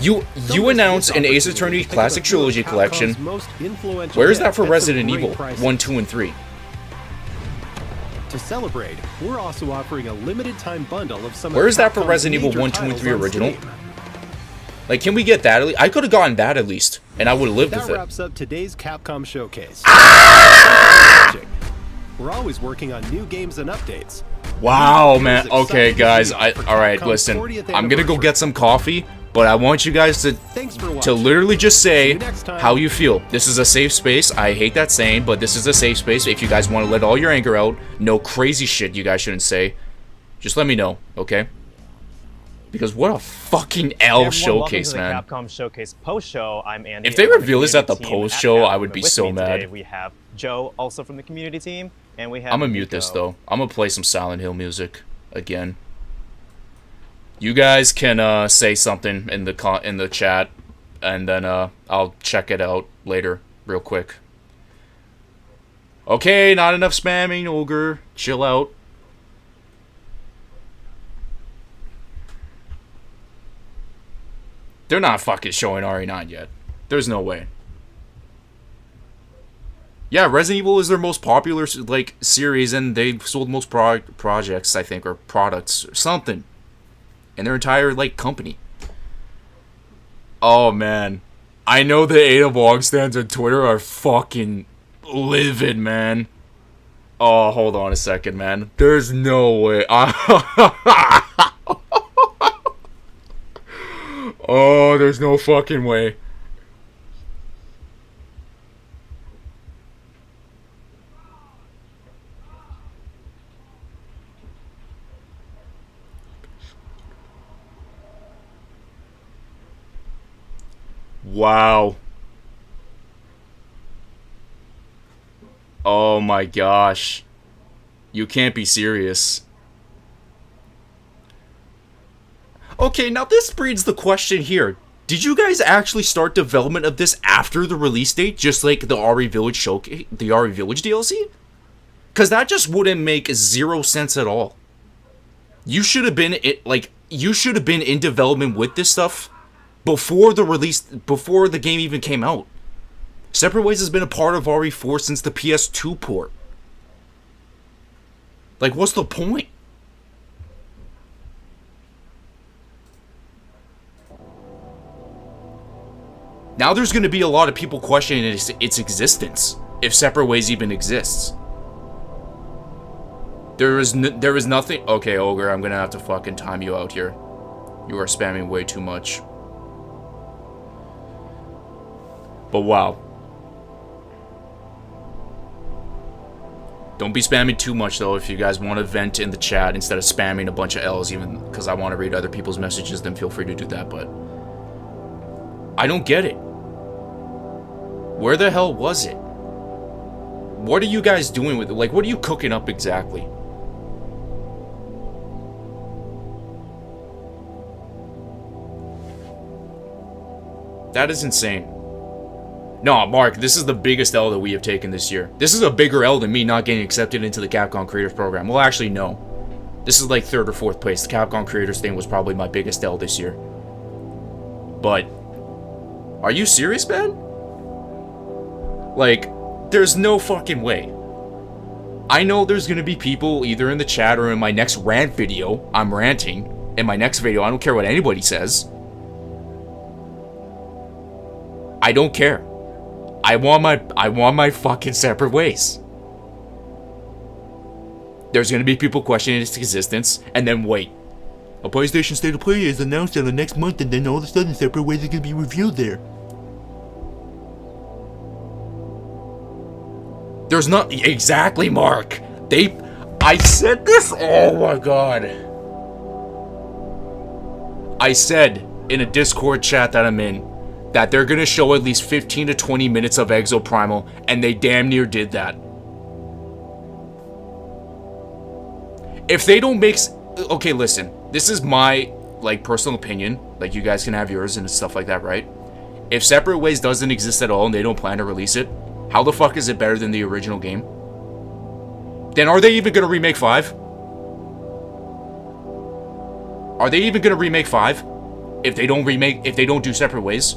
You Don't miss announce this an Ace opportunity Attorney to pick up Classic a few of Trilogy Capcom's collection. most influential Where is that hits for at some Resident great Evil prices. 1, 2, and 3? To celebrate, we're also offering a limited time bundle of some Where of is that for Capcom's Resident Evil major 1, 2, and titles 3 on original? Steam. Like, can we get that? At least? I could have gotten that at least, and I would have lived That with it. wraps up today's Capcom showcase. We're always working on new games and updates. Wow, man. Okay, guys. Alright, listen. I'm gonna go get some coffee, but I want you guys to literally just say how you feel. This is a safe space. I hate that saying, but this is a safe space. If you guys want to let all your anger out, no crazy shit you guys shouldn't say, just let me know, okay? Because what a fucking L showcase, man. Capcom Showcase post-show. I'm Andy. If they reveal this at the post-show, I would be so mad. Today we have Joe, also from the community team, and we have I'm gonna mute this, though. I'm gonna play some Silent Hill music again. You guys can say something in the chat, and then I'll check it out later, real quick. Okay, not enough spamming, Ogre. Chill out. They're not fucking showing RE9 yet. There's no way. Yeah, Resident Evil is their most popular like series, and they've sold most projects, I think, or products, or something, in their entire like company. Oh man, I know the Ada Wong stands on Twitter are fucking livid, man. Oh, hold on a second, man. There's no way. Oh, there's no fucking way. Wow. Oh my gosh. You can't be serious. Okay, now this breeds the question here. Did you guys actually start development of this after the release date, just like the RE Village showcase, the RE Village DLC? Because that just wouldn't make 0 sense at all. You should have been in development with this stuff before the release, before the game even came out. Separate Ways has been a part of RE4 since the PS2 port. Like, what's the point? Now there's going to be a lot of people questioning its existence, if Separate Ways even exists. There is nothing... Okay, Ogre, I'm going to have to fucking time you out here. You are spamming way too much. But wow. Don't be spamming too much, though, if you guys want to vent in the chat instead of spamming a bunch of L's, even because I want to read other people's messages, then feel free to do that, but... I don't get it. Where the hell was it? What are you guys doing with it? Like, what are you cooking up exactly? That is insane. No, Mark, this is the biggest L that we have taken this year. This is a bigger L than me not getting accepted into the Capcom Creators Program. Well, actually, no. This is like 3rd or 4th place. The Capcom Creators thing was probably my biggest L this year. But... are you serious, man? Like, there's no fucking way. I know there's gonna be people either in the chat or in my next rant video. I'm ranting. In my next video, I don't care what anybody says. I don't care. I want my fucking Separate Ways. There's gonna be people questioning its existence, and then wait. A PlayStation State of Play is announced in the next month, and then all of a sudden Separate Ways is gonna be revealed there. There's not... Exactly, Mark. I said this... Oh my god. I said in a Discord chat that I'm in that they're gonna show at least 15 to 20 minutes of Exoprimal, and they damn near did that. If they don't make... Okay, listen. This is my, like, personal opinion. Like, you guys can have yours and stuff like that, right? If Separate Ways doesn't exist at all and they don't plan to release it, how the fuck is it better than the original game? Then are they even gonna remake 5? Are they even gonna remake 5? If they don't do Separate Ways?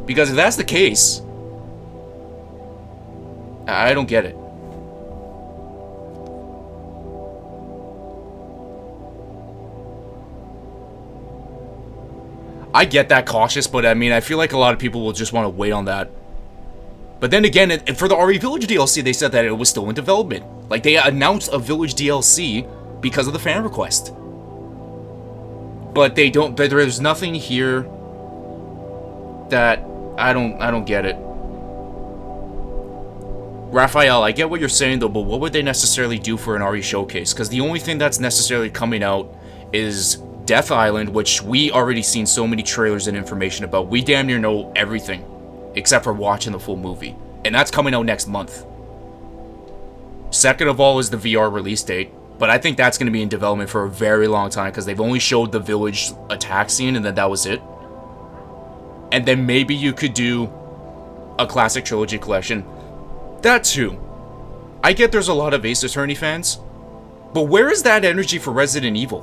Because if that's the case, I don't get it. I get that cautious, but I mean, I feel like a lot of people will just want to wait on that. But then again, for the RE Village DLC, they said that it was still in development. Like, they announced a Village DLC because of the fan request. But they don't, there's nothing here that I don't get it. Raphael, I get what you're saying though, but what would they necessarily do for an RE showcase? Because the only thing that's necessarily coming out is Death Island, which we already seen so many trailers and information about. We damn near know everything, except for watching the full movie. And that's coming out next month. Second of all is the VR release date, but I think that's going to be in development for a very long time because they've only showed the village attack scene and then that was it. And then maybe you could do a classic trilogy collection. That too. I get there's a lot of Ace Attorney fans, but where is that energy for Resident Evil?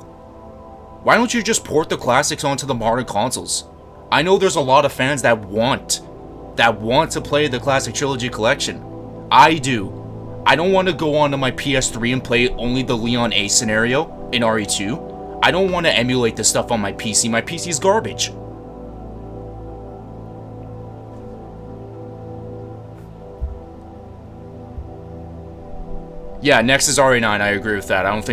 Why don't you just port the classics onto the modern consoles? I know there's a lot of fans that want to play the classic trilogy collection. I do. I don't want to go onto my PS3 and play only the Leon A scenario in RE2. I don't want to emulate this stuff on my PC. My PC is garbage. Yeah, next is RE9. I agree with that. I don't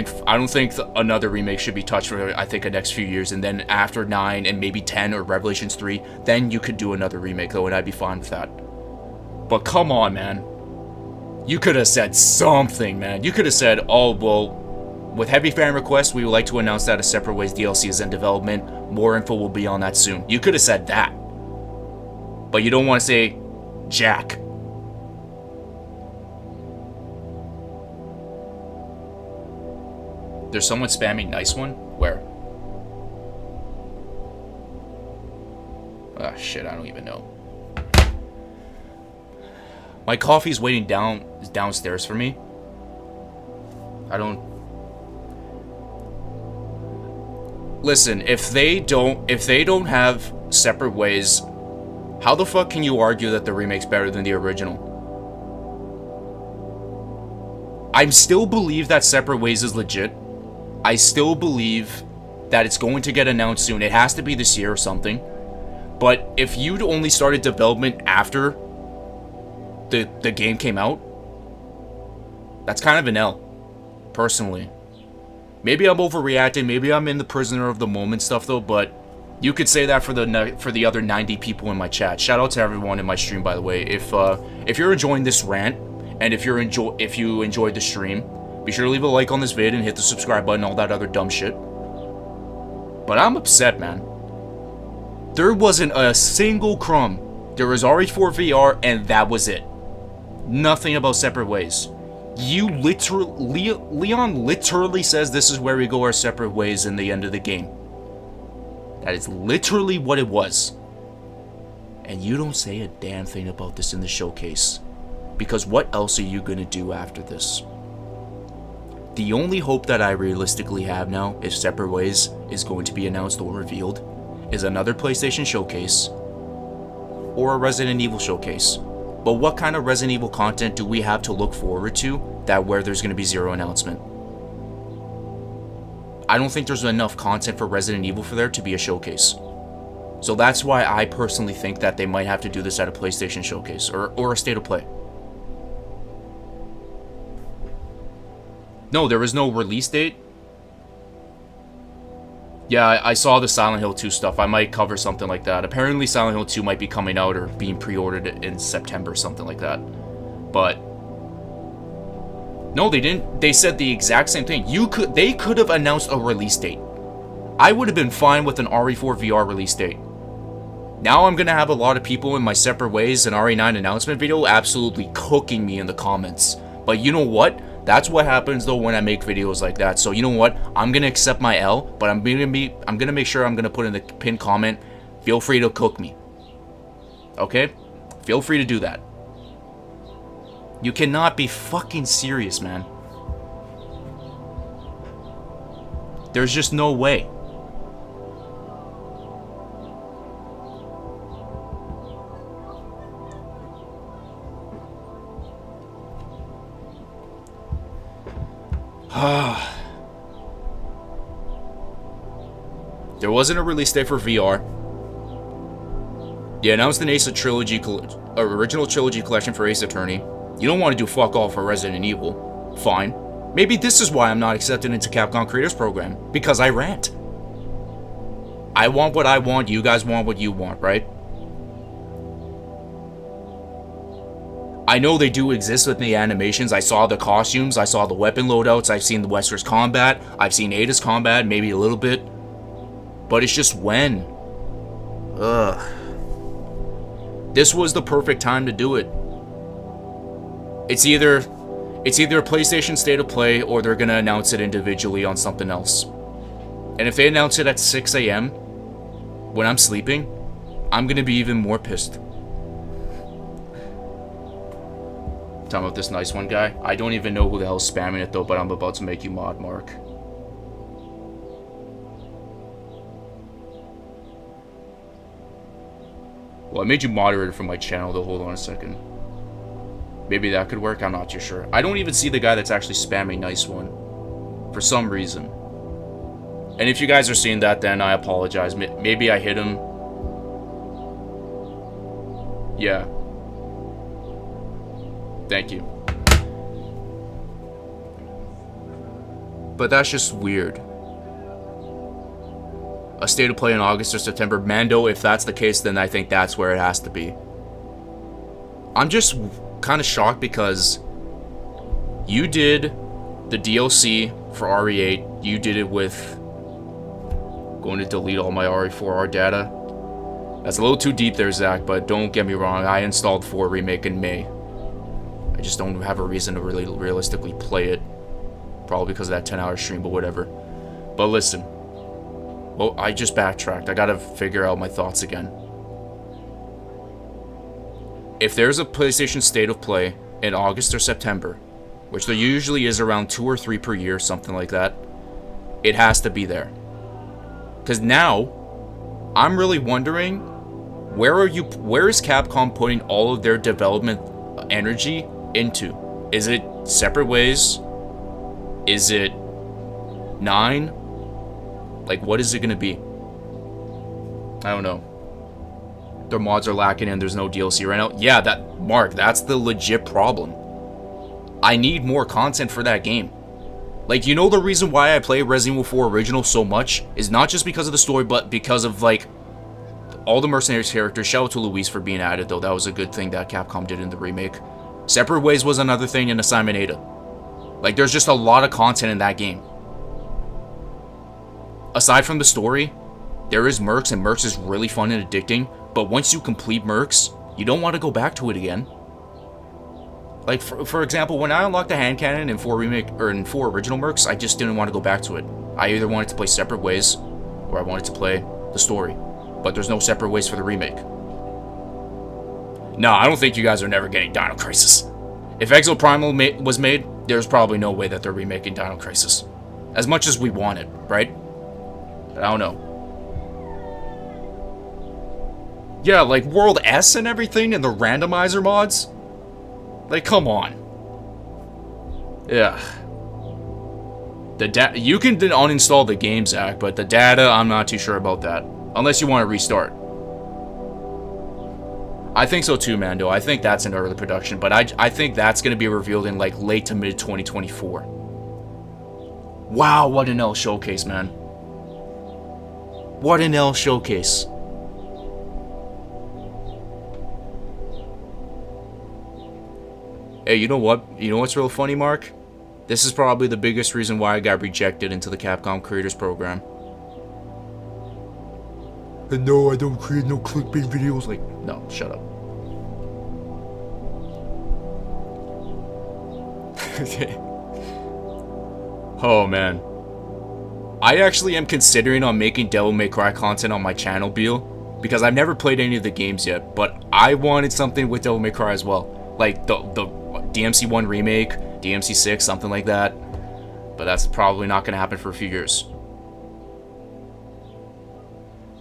think another remake should be touched for the next few years, and then after 9 and maybe 10 or Revelations 3, then you could do another remake though, and I'd be fine with that. But come on, man. You could have said something, man. You could have said, "Oh, well, with heavy fan requests, we would like to announce that a Separate Ways DLC is in development. More info will be on that soon." You could have said that. But you don't want to say Jack. There's someone spamming nice one? Where? Ah, shit, I don't even know. My coffee's waiting downstairs for me. Listen, if they don't have Separate Ways, how the fuck can you argue that the remake's better than the original? I still believe that Separate Ways is legit. I still believe that it's going to get announced soon. It has to be this year or something. But if you'd only started development after the game came out, that's kind of an L, personally. Maybe I'm overreacting. Maybe I'm in the prisoner of the moment stuff though. But you could say that for the other 90 people in my chat. Shout out to everyone in my stream, by the way. If you're enjoying this rant and if you enjoyed the stream, be sure to leave a like on this vid and hit the subscribe button, all that other dumb shit. But I'm upset, man. There wasn't a single crumb. There was RE4 VR, and that was it. Nothing about Separate Ways. Leon literally says this is where we go our separate ways in the end of the game. That is literally what it was. And you don't say a damn thing about this in the showcase. Because what else are you gonna do after this? The only hope that I realistically have now, if Separate Ways is going to be announced or revealed, is another PlayStation showcase or a Resident Evil showcase. But what kind of Resident Evil content do we have to look forward to where there's going to be zero announcement? I don't think there's enough content for Resident Evil for there to be a showcase. So that's why I personally think that they might have to do this at a PlayStation showcase or a State of Play. No, there was no release date. Yeah, I saw the Silent Hill 2 stuff. I might cover something like that. Apparently Silent Hill 2 might be coming out or being pre-ordered in September, something like that. But no, they didn't. They said the exact same thing. They could have announced a release date. I would have been fine with an RE4 VR release date. Now I'm going to have a lot of people in my Separate Ways and RE9 announcement video absolutely cooking me in the comments. But you know what? That's what happens though when I make videos like that. So you know what? I'm gonna accept my L, but I'm gonna make sure I'm gonna put in the pinned comment. Feel free to cook me. Okay? Feel free to do that. You cannot be fucking serious, man. There's just no way. There wasn't a release date for VR. They announced an Ace Trilogy, original trilogy collection for Ace Attorney. You don't want to do fuck all for Resident Evil. Fine. Maybe this is why I'm not accepted into Capcom Creators Program. Because I rant. I want what I want, you guys want what you want, right? I know they do exist with the animations. I saw the costumes, I saw the weapon loadouts, I've seen the Wesker's combat, I've seen Ada's combat, maybe a little bit. But it's just when. Ugh. This was the perfect time to do it. It's either a PlayStation State of Play or they're gonna announce it individually on something else. And if they announce it at 6 a.m. when I'm sleeping, I'm gonna be even more pissed. Talking about this nice one guy. I don't even know who the hell's spamming it though, but I'm about to make you mod, Mark. Well, I made you moderator for my channel though, hold on a second. Maybe that could work, I'm not too sure. I don't even see the guy that's actually spamming nice one. For some reason. And if you guys are seeing that, then I apologize. Maybe I hit him. Yeah. Thank you. But that's just weird. A State of Play in August or September. Mando, if that's the case, then I think that's where it has to be. I'm just kind of shocked because you did the DLC for RE8. You did it with... Going to delete all my RE4R data. That's a little too deep there, Zach, but don't get me wrong. I installed 4 Remake in May. I just don't have a reason to really realistically play it. Probably because of that 10-hour stream, but whatever. But listen. Well, I just backtracked. I gotta figure out my thoughts again. If there's a PlayStation State of Play in August or September, which there usually is around 2 or 3 per year, something like that, it has to be there. Because now, I'm really wondering, where is Capcom putting all of their development energy into? Is it Separate Ways? Is it 9? Like, what is it gonna be? I don't know. Their mods are lacking and there's no DLC right now. Yeah, Mark, that's the legit problem. I need more content for that game. Like, you know the reason why I play Resident Evil 4 Original so much is not just because of the story, but because of, like, all the Mercenaries characters. Shout out to Luis for being added, though. That was a good thing that Capcom did in the remake. Separate Ways was another thing in Assignment Ada. Like, there's just a lot of content in that game. Aside from the story, there is Mercs, and Mercs is really fun and addicting, but once you complete Mercs, you don't want to go back to it again. Like, for example, when I unlocked the hand cannon in 4 Remake, or in 4 Original Mercs, I just didn't want to go back to it. I either wanted to play Separate Ways, or I wanted to play the story. But there's no Separate Ways for the remake. No, I don't think you guys are never getting Dino Crisis. If Exo Primal was made, there's probably no way that they're remaking Dino Crisis. As much as we want it, right? I don't know. Yeah, like World S and everything, and the randomizer mods? Like, come on. Yeah. You can uninstall the game, Zach, but the data, I'm not too sure about that. Unless you want to restart. I think so too, Mando. I think that's in early production, but I think that's going to be revealed in like late to mid 2024. Wow, what an L showcase, man. What an L showcase. Hey, you know what? You know what's real funny, Mark? This is probably the biggest reason why I got rejected into the Capcom Creators Program. And no, I don't create no clickbait videos. Like, no, shut up. Oh, man. I actually am considering on making Devil May Cry content on my channel, Beal, because I've never played any of the games yet, but I wanted something with Devil May Cry as well. Like, the DMC1 remake, DMC6, something like that. But that's probably not going to happen for a few years.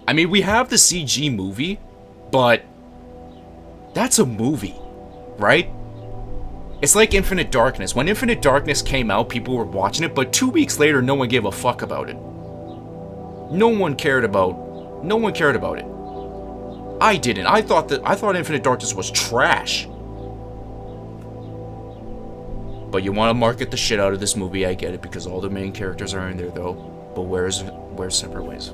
I mean, we have the CG movie, but that's a movie, right? It's like Infinite Darkness. When Infinite Darkness came out, people were watching it, but 2 weeks later, no one gave a fuck about it. No one cared about it. I didn't. I thought Infinite Darkness was trash. But you want to market the shit out of this movie, I get it, because all the main characters are in there, though. But where's Separate Ways?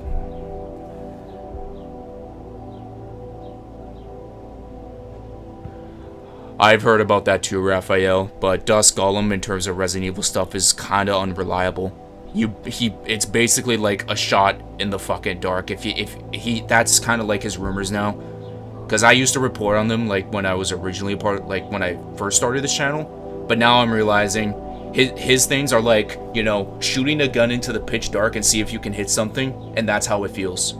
I've heard about that too, Raphael, but Dusk Golem, in terms of Resident Evil stuff, is kind of unreliable. It's basically like a shot in the fucking dark. That's kind of like his rumors now. Because I used to report on them, like, when I was originally when I first started this channel. But now I'm realizing his things are like, you know, shooting a gun into the pitch dark and see if you can hit something, and that's how it feels.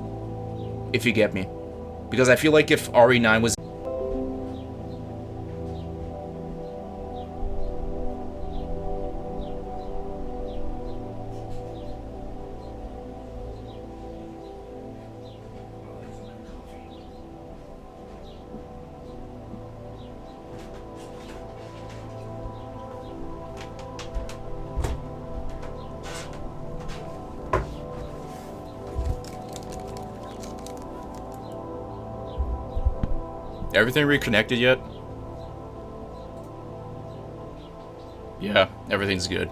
If you get me. Because I feel like if RE9 was... Everything reconnected yet? Yeah, everything's good.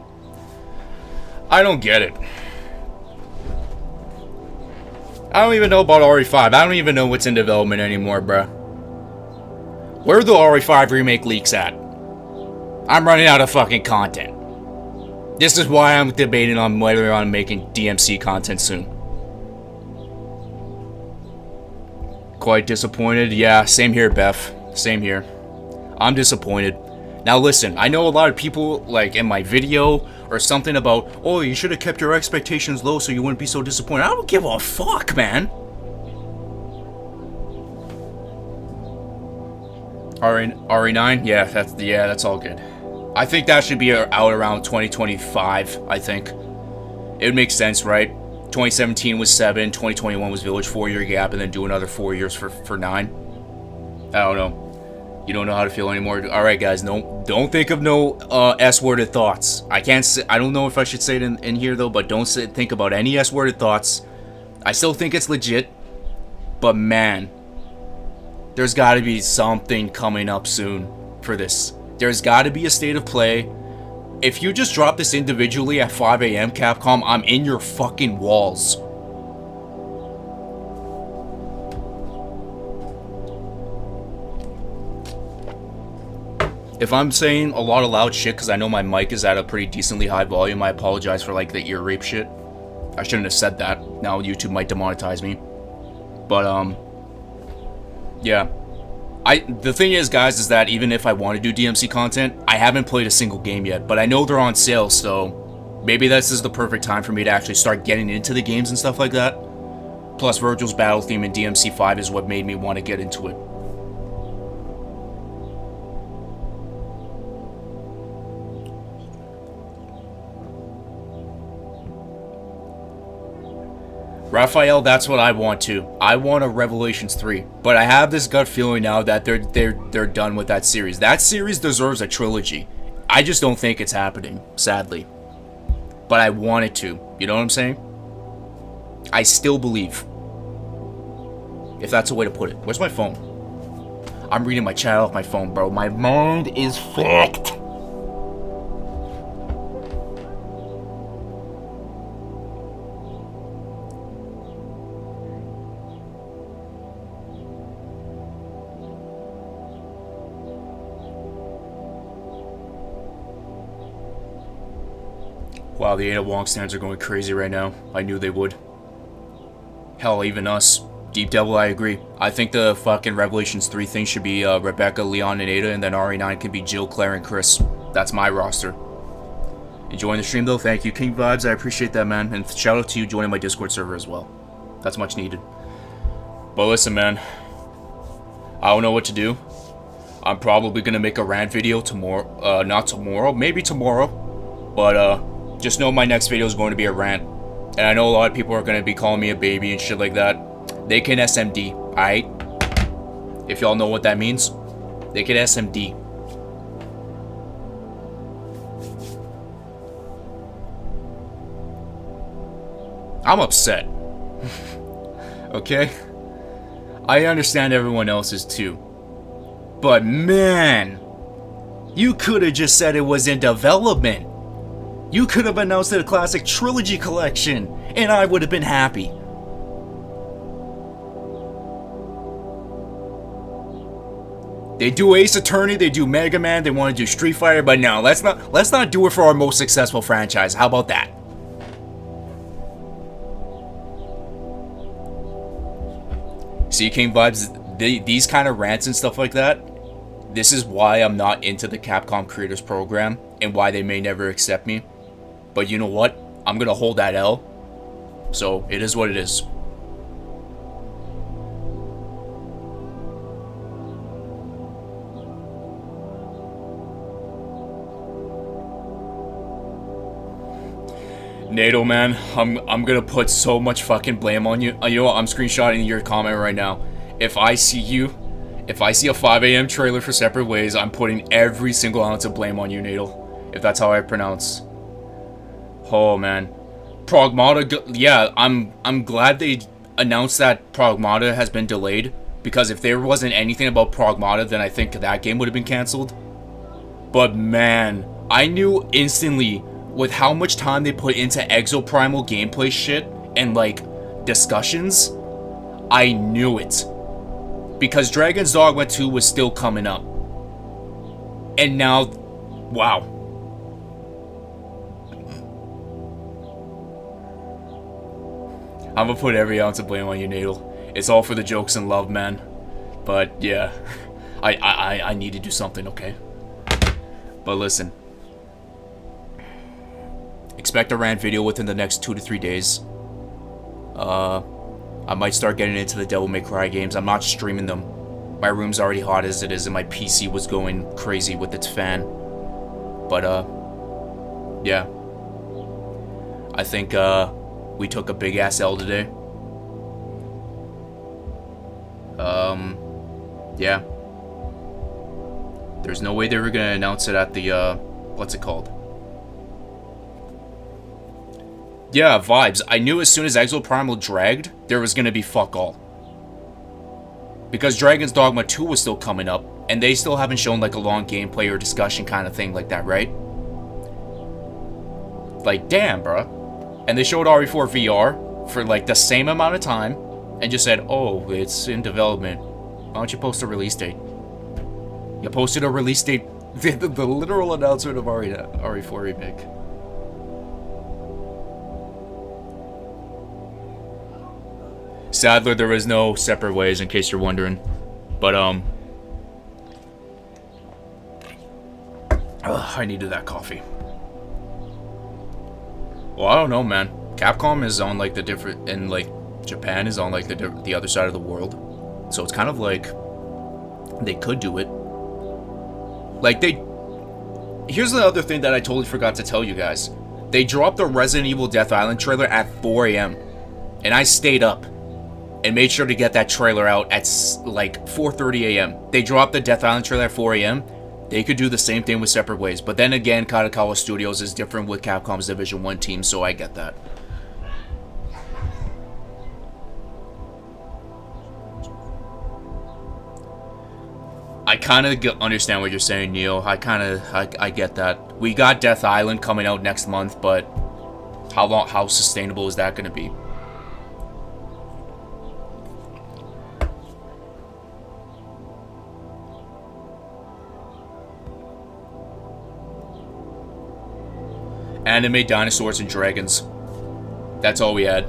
I don't get it. I don't even know about RE5. I don't even know what's in development anymore, bruh. Where are the RE5 remake leaks at? I'm running out of fucking content. This is why I'm debating on whether I'm making DMC content soon. Quite disappointed? Yeah, same here, Beth. Same here. I'm disappointed. Now listen, I know a lot of people, like, in my video or something about, oh, you should have kept your expectations low so you wouldn't be so disappointed. I don't give a fuck, man. RE9? Yeah, that's all good. I think that should be out around 2025, I think. It would make sense, right? 2017 was 7, 2021 was Village, 4-year gap, and then do another 4 years for 9. I don't know. You don't know how to feel anymore. All right, guys, don't think of no S-worded thoughts. I don't know if I should say it in here though, but don't think about any S-worded thoughts. I still think it's legit, but man, there's got to be something coming up soon for this. There's got to be a state of play. If you just drop this individually at 5 AM, Capcom, I'm in your fucking walls. If I'm saying a lot of loud shit because I know my mic is at a pretty decently high volume, I apologize for, like, the ear rape shit. I shouldn't have said that. Now YouTube might demonetize me. But, yeah. The thing is, guys, is that even if I want to do DMC content, I haven't played a single game yet, but I know they're on sale, so maybe this is the perfect time for me to actually start getting into the games and stuff like that. Plus, Virgil's battle theme in DMC 5 is what made me want to get into it. Raphael, that's what I want too. I want a Revelations 3, but I have this gut feeling now that they're done with that series. That series deserves a trilogy. I just don't think it's happening, sadly. But I want it to. You know what I'm saying? I still believe. If that's a way to put it. Where's my phone? I'm reading my chat off my phone, bro. My mind is fucked. Wow, the Ada Wong stands are going crazy right now. I knew they would. Hell, even us. Deep Devil, I agree. I think the fucking Revelations 3 thing should be Rebecca, Leon, and Ada, and then RE9 could be Jill, Claire, and Chris. That's my roster. Enjoying the stream, though? Thank you. King Vibes, I appreciate that, man. And shout out to you joining my Discord server as well. That's much needed. But listen, man. I don't know what to do. I'm probably going to make a rant video tomorrow. Not tomorrow. Maybe tomorrow. But, just know my next video is going to be a rant. And I know a lot of people are going to be calling me a baby and shit like that. They can SMD, alright? If y'all know what that means, they can SMD. I'm upset. Okay? I understand everyone else's too. But man, you could have just said it was in development. You could have announced a classic trilogy collection, and I would have been happy. They do Ace Attorney, they do Mega Man, they want to do Street Fighter, but no, let's not do it for our most successful franchise. How about that? See, King Vibes, these kind of rants and stuff like that, this is why I'm not into the Capcom Creators Program and why they may never accept me. But you know what? I'm gonna hold that L. So, it is what it is. NATO, man, I'm gonna put so much fucking blame on you. You know what? I'm screenshotting your comment right now. If I see a 5 a.m. trailer for Separate Ways, I'm putting every single ounce of blame on you, NATO. If that's how I pronounce. Oh man, Pragmata. Yeah, I'm glad they announced that Pragmata has been delayed, because if there wasn't anything about Pragmata, then I think that game would have been canceled. But man, I knew instantly with how much time they put into Exoprimal gameplay shit and like discussions. I knew it. Because Dragon's Dogma 2 was still coming up. And now, wow. I'm gonna put every ounce of blame on you, Nadal. It's all for the jokes and love, man. But yeah, I need to do something, okay? But listen. Expect a rant video within the next 2 to 3 days. I might start getting into the Devil May Cry games. I'm not streaming them. My room's already hot as it is, and my PC was going crazy with its fan. But, yeah. I think, we took a big-ass L today. Yeah. There's no way they were gonna announce it at the, what's it called? Yeah, Vibes. I knew as soon as Exoprimal dragged, there was gonna be fuck all. Because Dragon's Dogma 2 was still coming up, and they still haven't shown like a long gameplay or discussion kind of thing like that, right? Like, damn, bruh. And they showed RE4 VR for like the same amount of time, and just said, oh, it's in development. Why don't you post a release date? You posted a release date, the literal announcement of RE4 Remake. Sadly, there is no Separate Ways, in case you're wondering. But, I needed that coffee. Well, I don't know, man. Capcom is on, like, the different... And, like, Japan is on, like, the other side of the world. So it's kind of like... They could do it. Like, they... Here's the other thing that I totally forgot to tell you guys. They dropped the Resident Evil Death Island trailer at 4 a.m. And I stayed up and made sure to get that trailer out at like 4:30 a.m. They dropped the Death Island trailer at 4 a.m. They could do the same thing with Separate Ways. But then again, Kadokawa Studios is different with Capcom's Division 1 team, so I get that. I kind of understand what you're saying, Neil. I get that. We got Death Island coming out next month, but how sustainable is that going to be? Anime, dinosaurs, and dragons. That's all we had.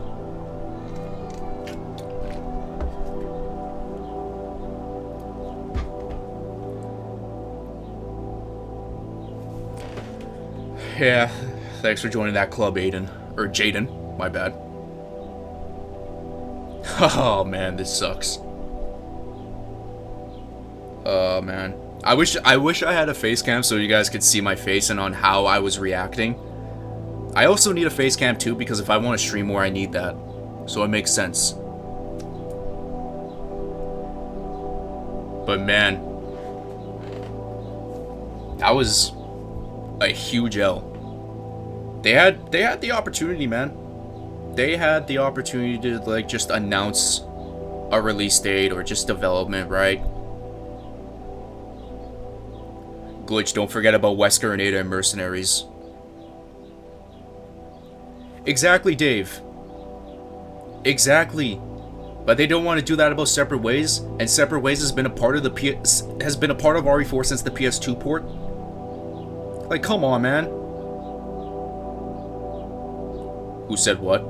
Yeah, thanks for joining that club, Aiden. Or Jaden, my bad. Oh man, this sucks. Oh man. I wish I had a face cam so you guys could see my face and on how I was reacting. I also need a face cam too, because if I want to stream more, I need that. So it makes sense. But man, that was a huge L. They had the opportunity, man. They had the opportunity to like just announce a release date or just development, right? Glitch, don't forget about Wesker and Ada and Mercenaries. Exactly, Dave. Exactly. But they don't want to do that about Separate Ways, and Separate Ways has been a part of the has been a part of RE4 since the PS2 port. Like, come on, man. Who said what?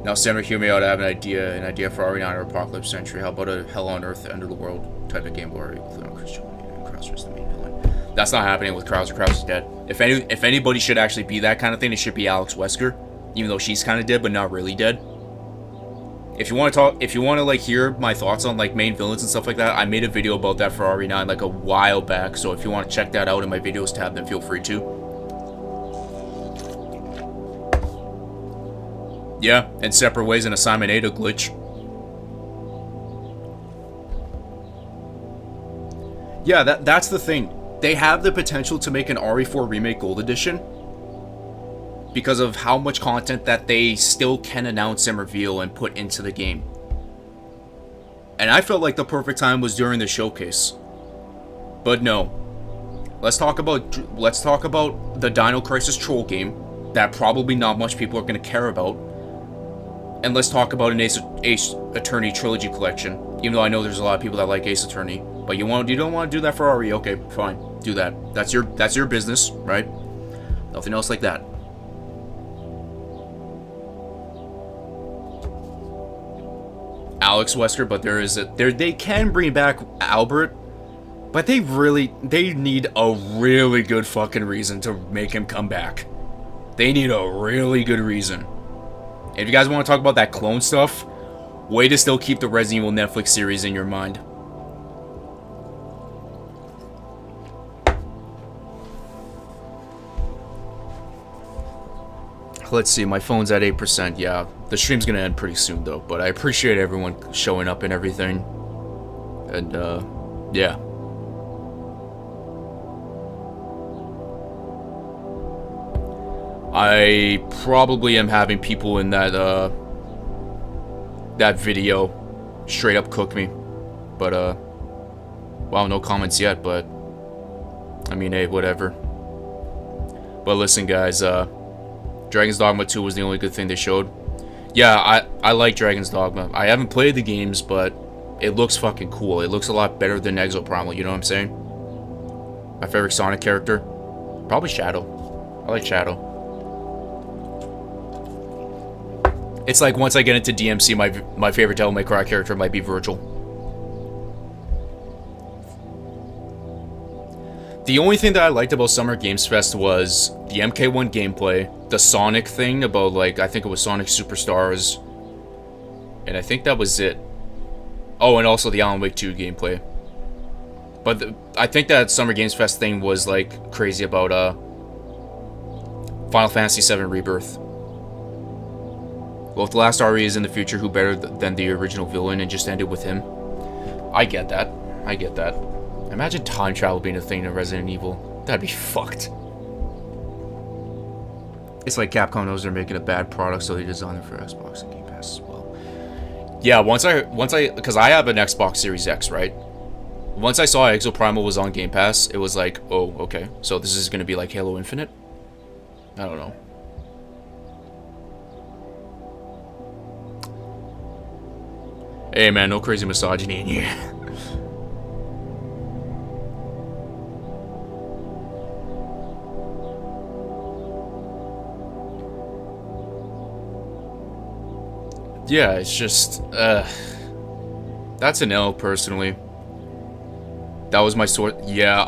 Now, Samuel, hear me out. I have an idea for RE9 or Apocalypse Century. How about a Hell on Earth, End of the World type of game where you include on Christian and Krauser's the main villain? That's not happening with Krauser. Krauser's dead. If anybody should actually be that kind of thing, it should be Alex Wesker, even though she's kind of dead, but not really dead. If you want to like hear my thoughts on like main villains and stuff like that, I made a video about that for RE9 like a while back. So if you want to check that out in my videos tab, then feel free to. Yeah, and Separate Ways and Assignment Ada glitch. Yeah, that's the thing. They have the potential to make an RE4 Remake Gold Edition because of how much content that they still can announce and reveal and put into the game. And I felt like the perfect time was during the showcase. But no. Let's talk about the Dino Crisis Troll game that probably not much people are going to care about. And let's talk about an Ace Attorney Trilogy collection. Even though I know there's a lot of people that like Ace Attorney, but you don't want to do that for RE. Okay, fine. Do that. That's your business, right? Nothing else like that. Alex Wesker, but they can bring back Albert, but they need a really good fucking reason to make him come back. They need a really good reason. If you guys want to talk about that clone stuff, way to still keep the Resident Evil Netflix series in your mind. Let's see, my phone's at 8%, yeah. The stream's gonna end pretty soon though, but I appreciate everyone showing up and everything. And, yeah. I probably am having people in that, that video straight up cook me. But, well, no comments yet, but, I mean, hey, whatever. But listen, guys, Dragon's Dogma 2 was the only good thing they showed. Yeah, I like Dragon's Dogma. I haven't played the games, but it looks fucking cool. It looks a lot better than Exoprimal, you know what I'm saying? My favorite Sonic character? Probably Shadow. I like Shadow. It's like once I get into DMC, my favorite Devil May Cry character might be Virgil. The only thing that I liked about Summer Games Fest was the MK1 gameplay, the Sonic thing about, like, I think it was Sonic Superstars, and I think that was it. Oh, and also the Alan Wake 2 gameplay. But I think that Summer Games Fest thing was, like, crazy about, Final Fantasy VII Rebirth. Well, if the last RE is in the future, who better than the original villain and just ended with him? I get that. I get that. Imagine time travel being a thing in Resident Evil. That'd be fucked. It's like Capcom knows they're making a bad product, so they design it for Xbox and Game Pass as well. Yeah, once I, because I have an Xbox Series X, right? Once I saw Exoprimal was on Game Pass, it was like, oh, okay. So this is gonna be like Halo Infinite? I don't know. Hey man, no crazy misogyny in here. Yeah, it's just, that's an L, personally. That was my sort. Yeah,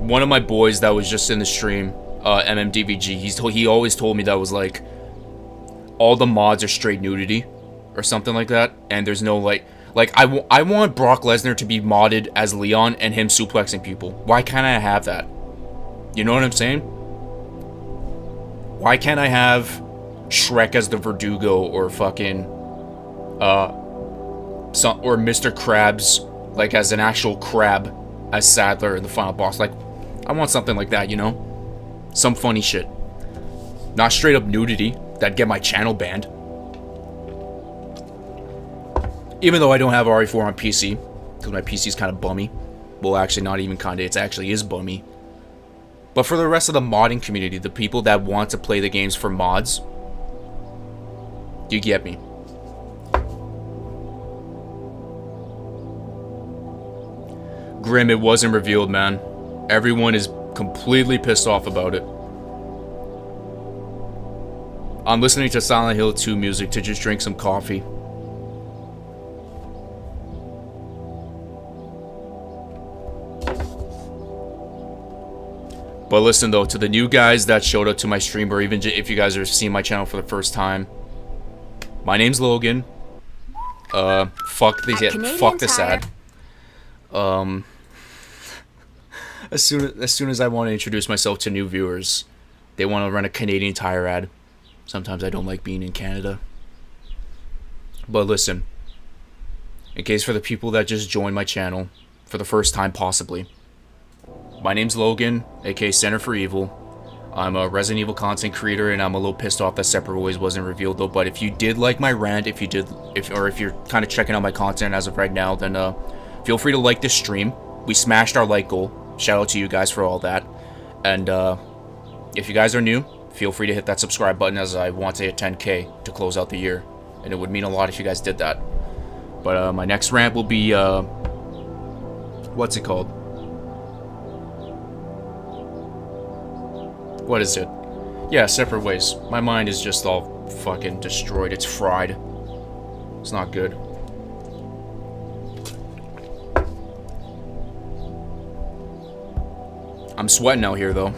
one of my boys that was just in the stream, MMDVG, he always told me that was like, all the mods are straight nudity, or something like that, and there's no, like I want Brock Lesnar to be modded as Leon and him suplexing people. Why can't I have that? You know what I'm saying? Why can't I have Shrek as the Verdugo, or fucking or Mr. Krabs like as an actual crab as Sadler in the final boss? Like, I want something like that, you know? Some funny shit. Not straight up nudity that'd get my channel banned. Even though I don't have RE4 on PC, because my PC is kind of bummy. Well, actually, not even kind of. It actually is bummy. But for the rest of the modding community, the people that want to play the games for mods, you get me. Grim, it wasn't revealed, man. Everyone is completely pissed off about it. I'm listening to Silent Hill 2 music to just drink some coffee. But listen though, to the new guys that showed up to my stream, or even if you guys are seeing my channel for the first time, my name's Logan. Fuck this ad. As soon as I want to introduce myself to new viewers, they want to run a Canadian Tire ad. Sometimes I don't like being in Canada. But listen, in case for the people that just joined my channel for the first time possibly, my name's Logan, aka Center for Evil. I'm a Resident Evil content creator, and I'm a little pissed off that Separate Ways wasn't revealed though. But if you did like my rant, if you're kind of checking out my content as of right now, then feel free to like this stream. We smashed our like goal. Shout out to you guys for all that. And if you guys are new, feel free to hit that subscribe button, as I want to hit 10K to close out the year, and it would mean a lot if you guys did that. But my next rant will be what's it called? What is it? Yeah, Separate Ways. My mind is just all fucking destroyed. It's fried. It's not good. I'm sweating out here, though.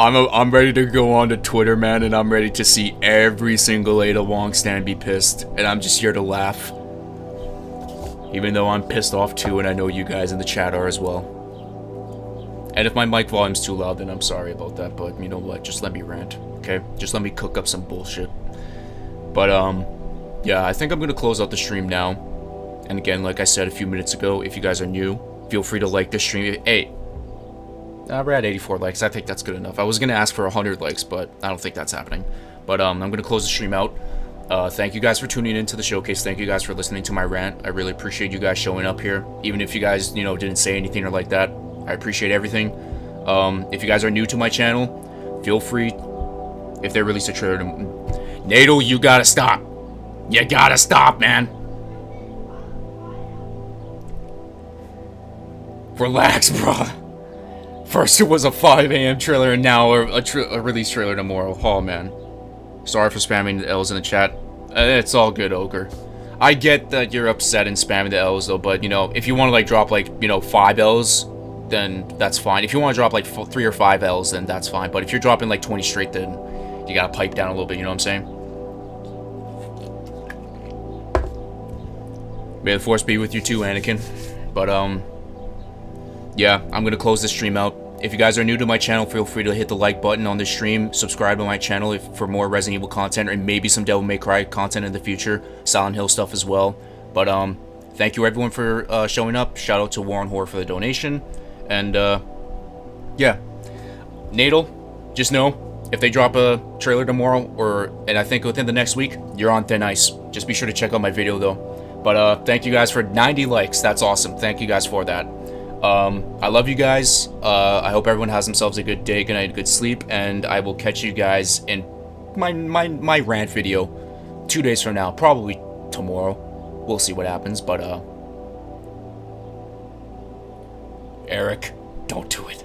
I'm ready to go on to Twitter, man, and I'm ready to see every single Ada Wong stan be pissed, and I'm just here to laugh. Even though I'm pissed off too, and I know you guys in the chat are as well. And if my mic volume's too loud, then I'm sorry about that, but you know what, just let me rant, okay? Just let me cook up some bullshit. But, yeah, I think I'm gonna close out the stream now. And again, like I said a few minutes ago, if you guys are new, feel free to like the stream. Hey, we're at 84 likes, I think that's good enough. I was gonna ask for 100 likes, but I don't think that's happening. But, I'm gonna close the stream out. Thank you guys for tuning into the showcase. Thank you guys for listening to my rant. I really appreciate you guys showing up here. Even if you guys, you know, didn't say anything or like that. I appreciate everything. If you guys are new to my channel, feel free, if they release a trailer to... Nato, you gotta stop. You gotta stop, man. Relax, bro. First it was a 5 AM trailer, and now a release trailer tomorrow. Oh, man. Sorry for spamming the L's in the chat. It's all good, Ogre. I get that you're upset and spamming the L's, though, but, you know, if you want to, like, drop, like, you know, 5 L's, then that's fine. If you want to drop, like, 3 or 5 L's, then that's fine. But if you're dropping, like, 20 straight, then you gotta pipe down a little bit, you know what I'm saying? May the Force be with you too, Anakin. But, yeah, I'm gonna close this stream out. If you guys are new to my channel, feel free to hit the like button on this stream. Subscribe to my channel for more Resident Evil content, and maybe some Devil May Cry content in the future. Silent Hill stuff as well. But, thank you everyone for showing up. Shout out to Warren Hoare for the donation. And, yeah. Natal, just know, if they drop a trailer tomorrow, and I think within the next week, you're on thin ice. Just be sure to check out my video, though. But, thank you guys for 90 likes. That's awesome. Thank you guys for that. I love you guys. I hope everyone has themselves a good day, good night, good sleep, and I will catch you guys in my rant video 2 days from now, probably tomorrow. We'll see what happens, but Eric, don't do it.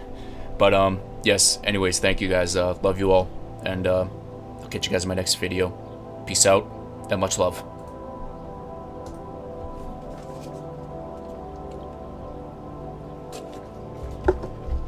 But yes, anyways, thank you guys. Love you all, and I'll catch you guys in my next video. Peace out, and much love.